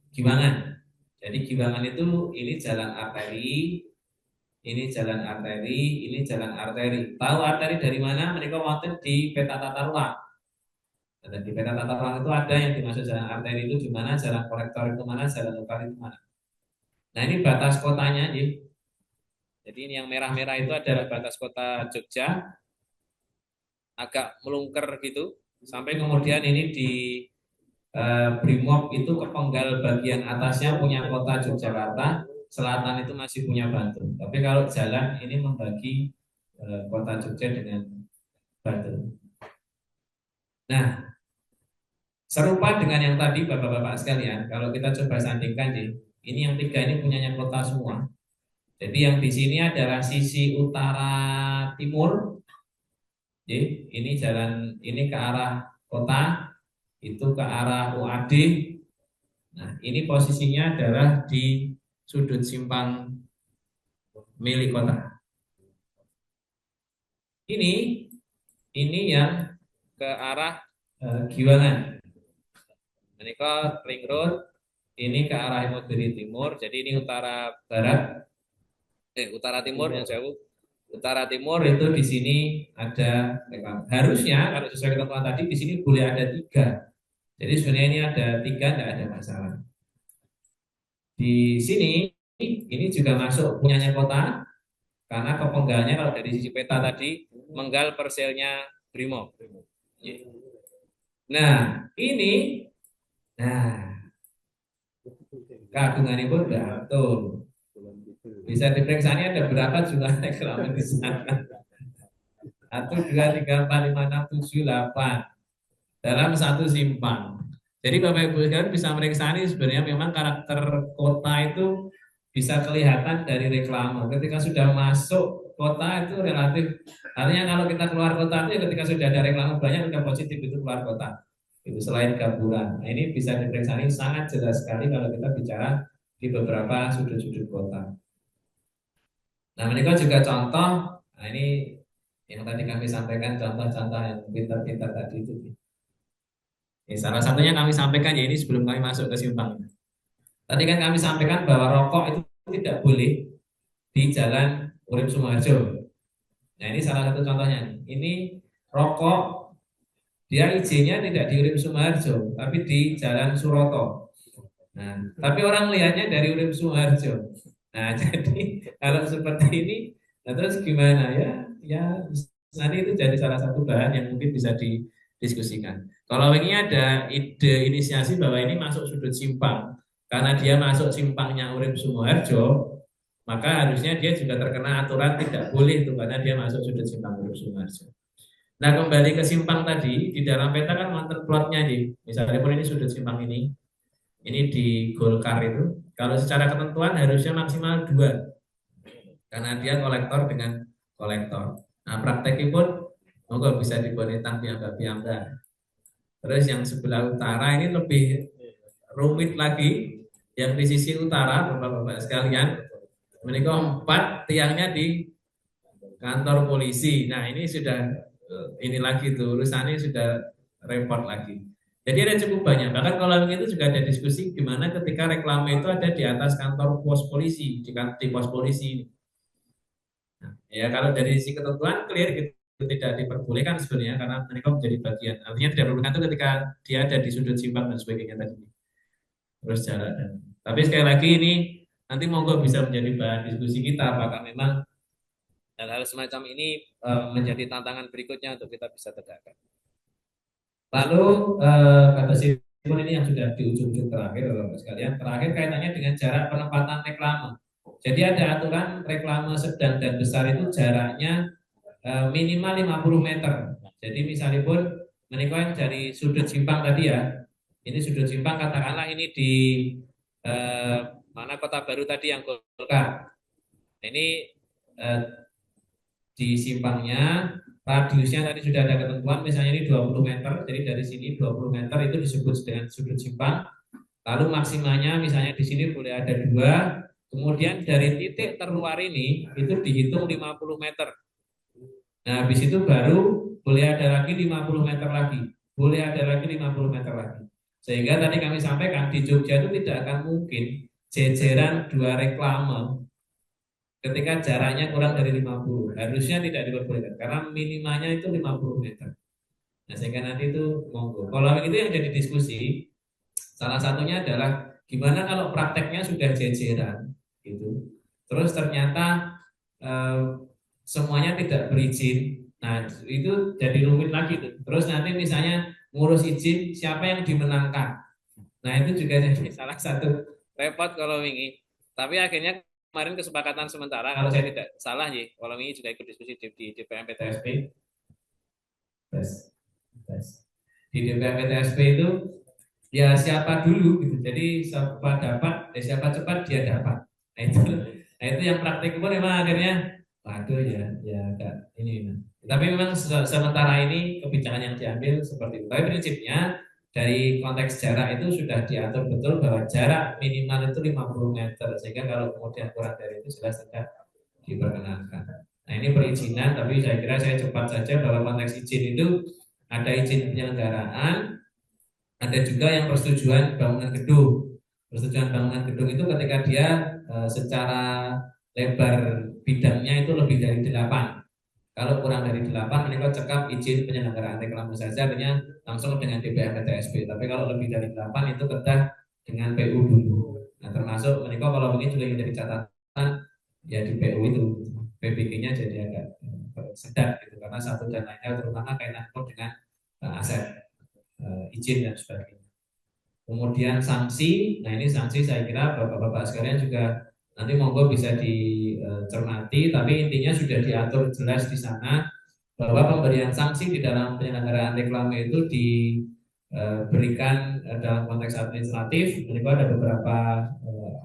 Speaker 1: Giwangan. Jadi Giwangan itu ini jalan arteri, ini jalan arteri, ini jalan arteri. Tahu arteri dari mana? Mereka wonten di peta tata ruang. Dan di peta tata ruang itu ada yang dimaksud jalan arteri itu di mana, jalan kolektor itu mana, jalan lokal itu mana. Nah ini batas kotanya, jadi ini yang merah-merah itu adalah batas kota Jogja, agak melungker gitu, sampai kemudian ini di Brimob itu kepenggal bagian atasnya punya kota Yogyakarta, selatan itu masih punya Bantul. Tapi kalau jalan ini membagi kota Jogja dengan Bantul. Nah, serupa dengan yang tadi Bapak-bapak sekalian, kalau kita coba sandingkan ini yang 3 ini punyanya kota semua. Jadi yang di sini adalah sisi utara timur, Jadi ini jalan ini ke arah kota, itu ke arah UAD. Nah, ini posisinya adalah di sudut simpang milik kota. Ini yang ke arah Giwangan. Menika ring road, ini ke arah Imogiri Timur. Jadi ini utara barat, utara timur yang jauh. Utara timur itu di sini ada harusnya kalau sesuai ketentuan tadi di sini boleh ada 3. Jadi sebenarnya ini ada 3, tidak ada masalah. Di sini ini juga masuk punyanya kota karena kepenggalnya kalau dari sisi peta tadi menggal perselnya Brimo. Nah ini, kagungan ibu betul. Bisa diperiksa ini ada berapa jumlah reklaman di sana? 1, 2, 3, 4, 5, 6, 7, 8 dalam satu simpang. Jadi Bapak Ibu sekalian bisa meriksa ini sebenarnya memang karakter kota itu bisa kelihatan dari reklame. Ketika sudah masuk kota itu relatif, artinya kalau kita keluar kota itu ya ketika sudah ada reklame banyak sudah positif itu keluar kota. Itu selain gabungan. Nah, ini bisa diperiksa ini sangat jelas sekali kalau kita bicara di beberapa sudut-sudut kota. Nah, ini juga contoh. Nah, ini yang tadi kami sampaikan contoh-contoh yang pintar-pintar tadi itu. Ya, salah satunya kami sampaikan ya ini sebelum kami masuk ke simpang. Tadi kan kami sampaikan bahwa rokok itu tidak boleh di Jalan Urip Sumoharjo. Nah ini salah satu contohnya. Ini rokok dia izinnya tidak di Urip Sumoharjo, tapi di Jalan Suroto. Nah, tapi orang lihatnya dari Urip Sumoharjo. Nah, jadi kalau seperti ini, nah terus gimana ya? Ya nanti itu jadi salah satu bahan yang mungkin bisa didiskusikan. Kalau ini ada ide inisiasi bahwa ini masuk sudut simpang, karena dia masuk simpangnya Urip Sumoharjo, maka harusnya dia juga terkena aturan tidak boleh itu karena dia masuk sudut simpang Urip Sumoharjo. Nah kembali ke simpang tadi, di dalam peta kan mantan plotnya nih, misalnya pun ini sudut simpang ini di Golkar itu, kalau secara ketentuan harusnya maksimal 2, karena dia kolektor dengan kolektor. Nah prakteknya pun monggo bisa dibolehkan piyambak-piyambak. Terus yang sebelah utara ini lebih rumit lagi, yang di sisi utara Bapak-bapak sekalian, mereka 4 tiangnya di kantor polisi. Nah ini sudah ini lagi tuh urusannya sudah repot lagi. Jadi ada cukup banyak. Bahkan kalau itu juga ada diskusi gimana ketika reklame itu ada di atas kantor pos polisi, di pos polisi ini. Nah, ya kalau dari sisi ketentuan clear gitu tidak diperbolehkan sebenarnya karena mereka menjadi bagian. Artinya tidak diperbolehkan itu ketika dia ada di sudut simpang dan sebagainya tadi. Terus jarak dan. Tapi sekali lagi ini nanti monggo bisa menjadi bahan diskusi kita apakah memang hal-hal semacam ini menjadi tantangan berikutnya untuk kita bisa tegakkan. Lalu kata Simon ini yang sudah di ujung-ujung terakhir, Bapak sekalian, terakhir kaitannya dengan jarak penempatan reklame. Jadi ada aturan reklame sedang dan besar itu jaraknya minimal 50 meter. Jadi misalnya pun menikah dari sudut simpang tadi ya, ini sudut simpang katakanlah ini di mana Kota Baru tadi yang Golkar. Ini di simpangnya radiusnya tadi sudah ada ketentuan misalnya ini 20 meter, jadi dari sini 20 meter itu disebut dengan sudut simpang. Lalu maksimalnya misalnya di sini boleh ada 2, kemudian dari titik terluar ini itu dihitung 50 meter. Nah habis itu baru boleh ada lagi 50 meter lagi, boleh ada lagi 50 meter lagi. Sehingga tadi kami sampaikan di Jogja itu tidak akan mungkin jejeran 2 reklame ketika jaraknya kurang dari 50, harusnya tidak diperbolehkan karena minimalnya itu 50 meter. Nah, sehingga nanti itu monggo. Kalau itu yang jadi diskusi, salah satunya adalah gimana kalau prakteknya sudah jejeran gitu. Terus ternyata semuanya tidak berizin. Nah, itu jadi rumit lagi tuh. Terus nanti misalnya ngurus izin siapa yang dimenangkan. Nah, itu juga jadi salah satu repot kalau ini. Tapi akhirnya kemarin kesepakatan sementara kalau saya tidak salah ya, kalau ini juga ikut diskusi di DPM PTSP. Di DPM PTSP itu ya siapa dulu gitu. Jadi siapa dapat, siapa cepat dia dapat. Nah itu yang praktik pun memang akhirnya Waduh ya agak ini. Tapi memang sementara ini kebijakan yang diambil seperti itu. Tapi prinsipnya dari konteks jarak itu sudah diatur betul bahwa jarak minimal itu 50 meter. Sehingga kalau kemudian kurang dari itu jelas tidak diperkenankan. Nah ini perizinan, tapi saya kira saya cepat saja bahwa konteks izin itu ada izin penyelenggaraan, ada juga yang persetujuan bangunan gedung. Persetujuan bangunan gedung itu ketika dia secara lebar bidangnya itu lebih dari 8. Kalau kurang dari 8, mereka cekap izin penyelenggaraan reklame saja, artinya langsung dengan DPR TSP. Tapi kalau lebih dari 8 itu kedah dengan PU dulu. Nah termasuk mereka kalau ini juga menjadi catatan ya di PU itu PBG-nya jadi agak sedap gitu karena satu dan lainnya terutama kaitan dengan aset izin dan sebagainya. Kemudian sanksi, nah ini sanksi saya kira bapak-bapak sekalian juga nanti monggo bisa dicermati, tapi intinya sudah diatur jelas di sana bahwa pemberian sanksi di dalam penyelenggaraan reklame itu diberikan dalam konteks administratif. Ini ada beberapa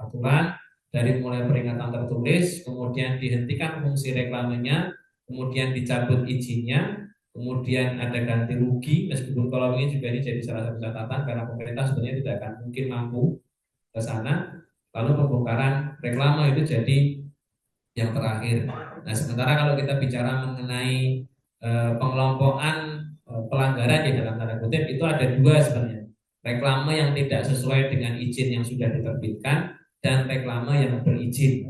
Speaker 1: aturan dari mulai peringatan tertulis, kemudian dihentikan fungsi reklamenya, kemudian dicabut izinnya, kemudian ada ganti rugi, meskipun kalau ini juga ini jadi salah satu catatan karena pemerintah sebenarnya tidak akan mungkin mampu ke sana. Lalu pembongkaran reklame itu jadi yang terakhir. Nah, sementara kalau kita bicara mengenai pengelompokan pelanggaran di dalam tanda kutip itu ada dua sebenarnya. Reklame yang tidak sesuai dengan izin yang sudah diterbitkan dan reklame yang berizin.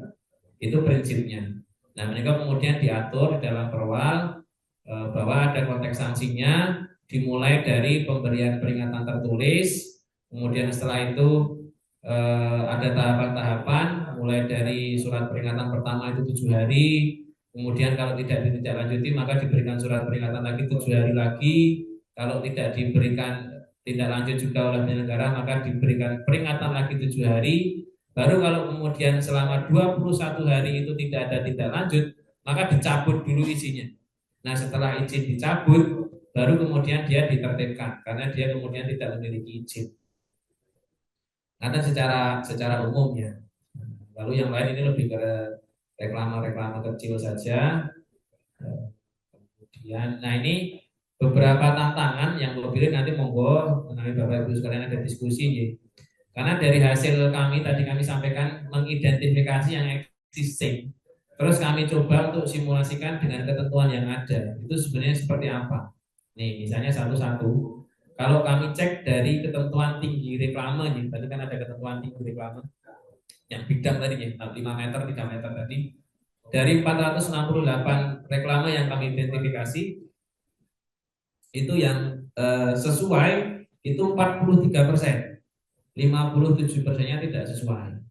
Speaker 1: Itu prinsipnya. Nah, mereka kemudian diatur dalam perwal bahwa ada konteks sanksinya dimulai dari pemberian peringatan tertulis, kemudian setelah itu ada tahapan-tahapan mulai dari surat peringatan pertama itu 7 hari, kemudian kalau tidak ditindaklanjuti maka diberikan surat peringatan lagi 7 hari lagi, kalau tidak diberikan tindak lanjut juga oleh penyelenggara maka diberikan peringatan lagi 7 hari, baru kalau kemudian selama 21 hari itu tidak ada tindak lanjut maka dicabut dulu izinnya. Nah setelah izin dicabut baru kemudian dia ditertibkan karena dia kemudian tidak memiliki izin. Karena secara umumnya. Lalu yang lain ini lebih ke reklame-reklame kecil saja. Kemudian, nah ini beberapa tantangan yang lebih nanti monggo mengenai Bapak Ibu sekalian ada diskusi ya. Karena dari hasil kami tadi kami sampaikan mengidentifikasi yang existing. Terus kami coba untuk simulasikan dengan ketentuan yang ada. Itu sebenarnya seperti apa? Nih, misalnya satu-satu. Kalau kami cek dari ketentuan tinggi reklame, nih, tadi kan ada ketentuan tinggi reklame yang bidang tadi ya, 5 meter, 3 meter tadi. Dari 468 reklame yang kami identifikasi, itu yang sesuai itu 43%. 57%-nya tidak sesuai.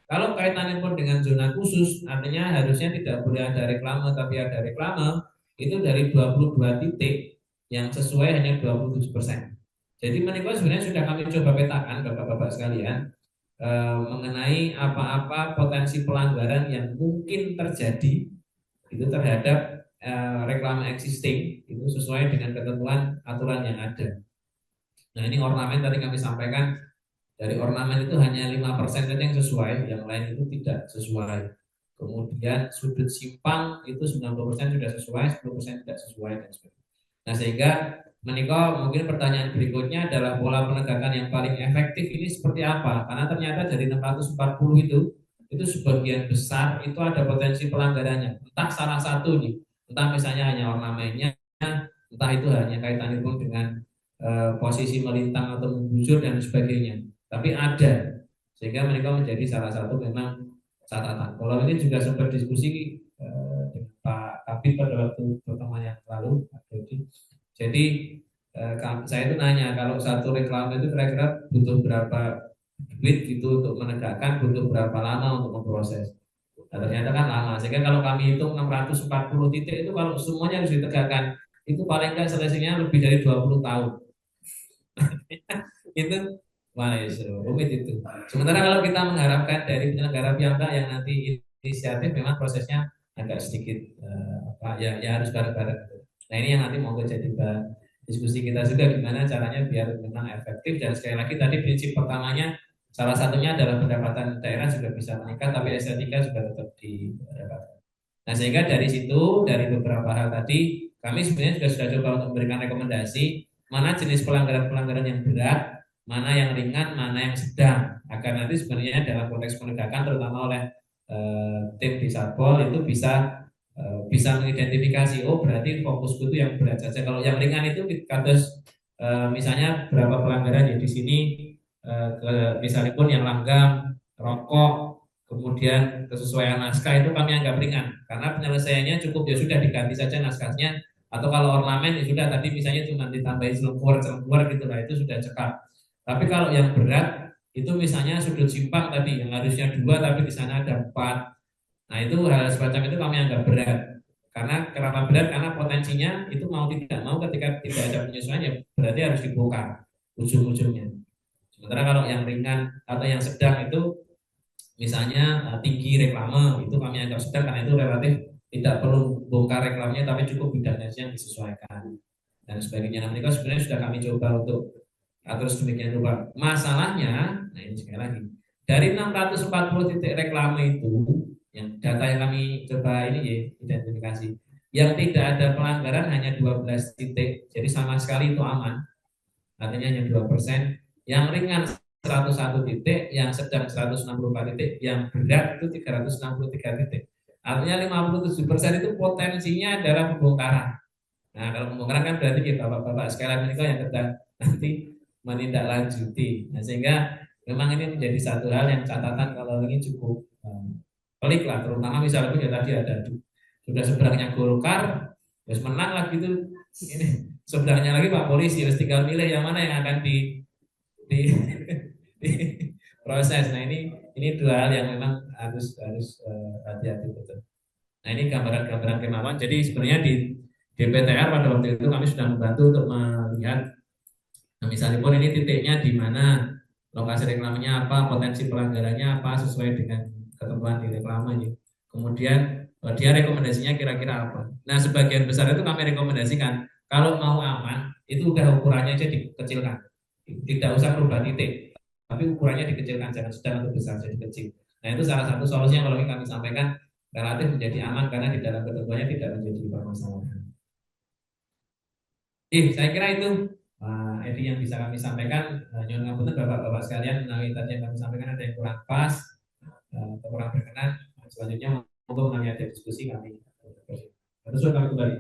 Speaker 1: Kalau kaitannya pun dengan zona khusus, artinya harusnya tidak boleh ada reklame, tapi ada reklame, itu dari 22 titik yang sesuai hanya 27%. Jadi mereka sebenarnya sudah kami coba petakan Bapak-bapak sekalian mengenai apa-apa potensi pelanggaran yang mungkin terjadi itu terhadap reklame existing itu sesuai dengan ketentuan aturan yang ada. Nah ini ornamen tadi kami sampaikan dari ornamen itu hanya 5% saja yang sesuai, yang lain itu tidak sesuai. Kemudian sudut simpang itu 90% sudah sesuai, 10% tidak sesuai dan sebagainya. Nah sehingga menikah mungkin pertanyaan berikutnya adalah pola penegakan yang paling efektif ini seperti apa? Karena ternyata dari 640 itu sebagian besar itu ada potensi pelanggarannya. Entah salah satu nih, entah misalnya hanya ornamennya, entah itu hanya kaitannya pun dengan posisi melintang atau membujur dan sebagainya. Tapi ada, sehingga mereka menjadi salah satu memang catatan. Kalau ini juga sempat diskusi dengan Pak Kabit pada waktu pertemuan yang lalu, Pak Dodi. Jadi saya itu nanya kalau satu reklame itu kira-kira butuh berapa duit gitu untuk menegakkan, butuh berapa lama untuk memproses. Nah, ternyata kan lama. Sehingga kalau kami hitung 640 titik itu kalau semuanya harus ditegakkan, itu paling nggak selesainya lebih dari 20 tahun. Itu wah rumit itu. Sementara kalau kita mengharapkan dari penyelenggara pihak yang nanti inisiatif memang prosesnya agak sedikit ya harus bareng-bareng. Nah ini yang nanti mau jadi diskusi kita juga gimana caranya biar memang efektif dan sekali lagi tadi prinsip pertamanya salah satunya adalah pendapatan daerah juga bisa meningkat tapi estetika juga tetap didapatkan. Nah, sehingga dari situ, dari beberapa hal tadi, kami sebenarnya juga sudah coba untuk memberikan rekomendasi mana jenis pelanggaran-pelanggaran yang berat, mana yang ringan, mana yang sedang, agar nanti sebenarnya dalam konteks penegakan, terutama oleh tim di Satpol itu bisa mengidentifikasi, oh berarti fokusku itu yang berat saja. Kalau yang ringan itu kasus misalnya berapa pelanggaran ya di sini, misalnya pun yang langgam, rokok, kemudian kesesuaian naskah itu kami anggap ringan karena penyelesaiannya cukup, ya sudah diganti saja naskahnya, atau kalau ornamen ya sudah tadi misalnya cuma ditambahin celempur gitu lah, itu sudah cekap. Tapi kalau yang berat itu misalnya sudut simpang tadi yang harusnya dua tapi di sana ada empat. Nah itu hal semacam itu kami anggap berat. Karena kenapa berat? Karena potensinya itu mau tidak mau ketika tidak ada penyesuaian ya berarti harus dibongkar ujung-ujungnya. Sementara kalau yang ringan atau yang sedang itu misalnya tinggi reklame itu kami anggap sedang karena itu relatif tidak perlu bongkar reklamnya tapi cukup bidangnya yang disesuaikan dan sebagainya. Nah, mereka sebenarnya sudah kami coba untuk atur sedemikian rupa. Masalahnya, nah ini sekali lagi, dari 640 titik reklame itu, yang data yang kami coba ini ya, identifikasi, yang tidak ada pelanggaran hanya 12 titik, jadi sama sekali itu aman, artinya hanya 2%. Yang ringan 101 titik, yang sedang 164 titik, yang berat itu 363 titik. Artinya 57% itu potensinya adalah pembongkaran. Nah, kalau pembongkaran kan berarti kita bapak-bapak sekalian ini yang kita nanti menindaklanjuti. Nah, sehingga memang ini menjadi satu hal yang catatan kalau ini cukup pelik lah, terutama misalnya pun ya tadi ada sudah seberangnya Golkar, terus menang lagi itu ini seberangnya lagi Pak Polisi, harus tinggal milih yang mana yang akan di, di proses. Nah, ini dua hal yang memang harus harus hati-hati betul. Nah, ini gambaran-gambaran kemauan. Jadi sebenarnya di DPTR pada waktu itu kami sudah membantu untuk melihat, nah, misalnya pun ini titiknya di mana, lokasi reklamanya apa, potensi pelanggarannya apa sesuai dengan ketentuan di reklamanya. Kemudian dia rekomendasinya kira-kira apa. Nah, sebagian besar itu kami rekomendasikan kalau mau aman itu udah ukurannya aja dikecilkan, tidak usah berubah titik, tapi ukurannya dikecilkan, jangan sedang atau besar jadi kecil. Nah, itu salah satu solusinya kalau kami sampaikan relatif menjadi aman karena di dalam ketentuannya tidak menjadi permasalahan. Saya kira itu Edi yang bisa kami sampaikan. Nyuwun ngapunten Bapak-bapak sekalian, menawi tadi yang kami sampaikan ada yang kurang pas atau kurang berkenan. Selanjutnya monggo menawi ada diskusi kami. Terus kami kembali.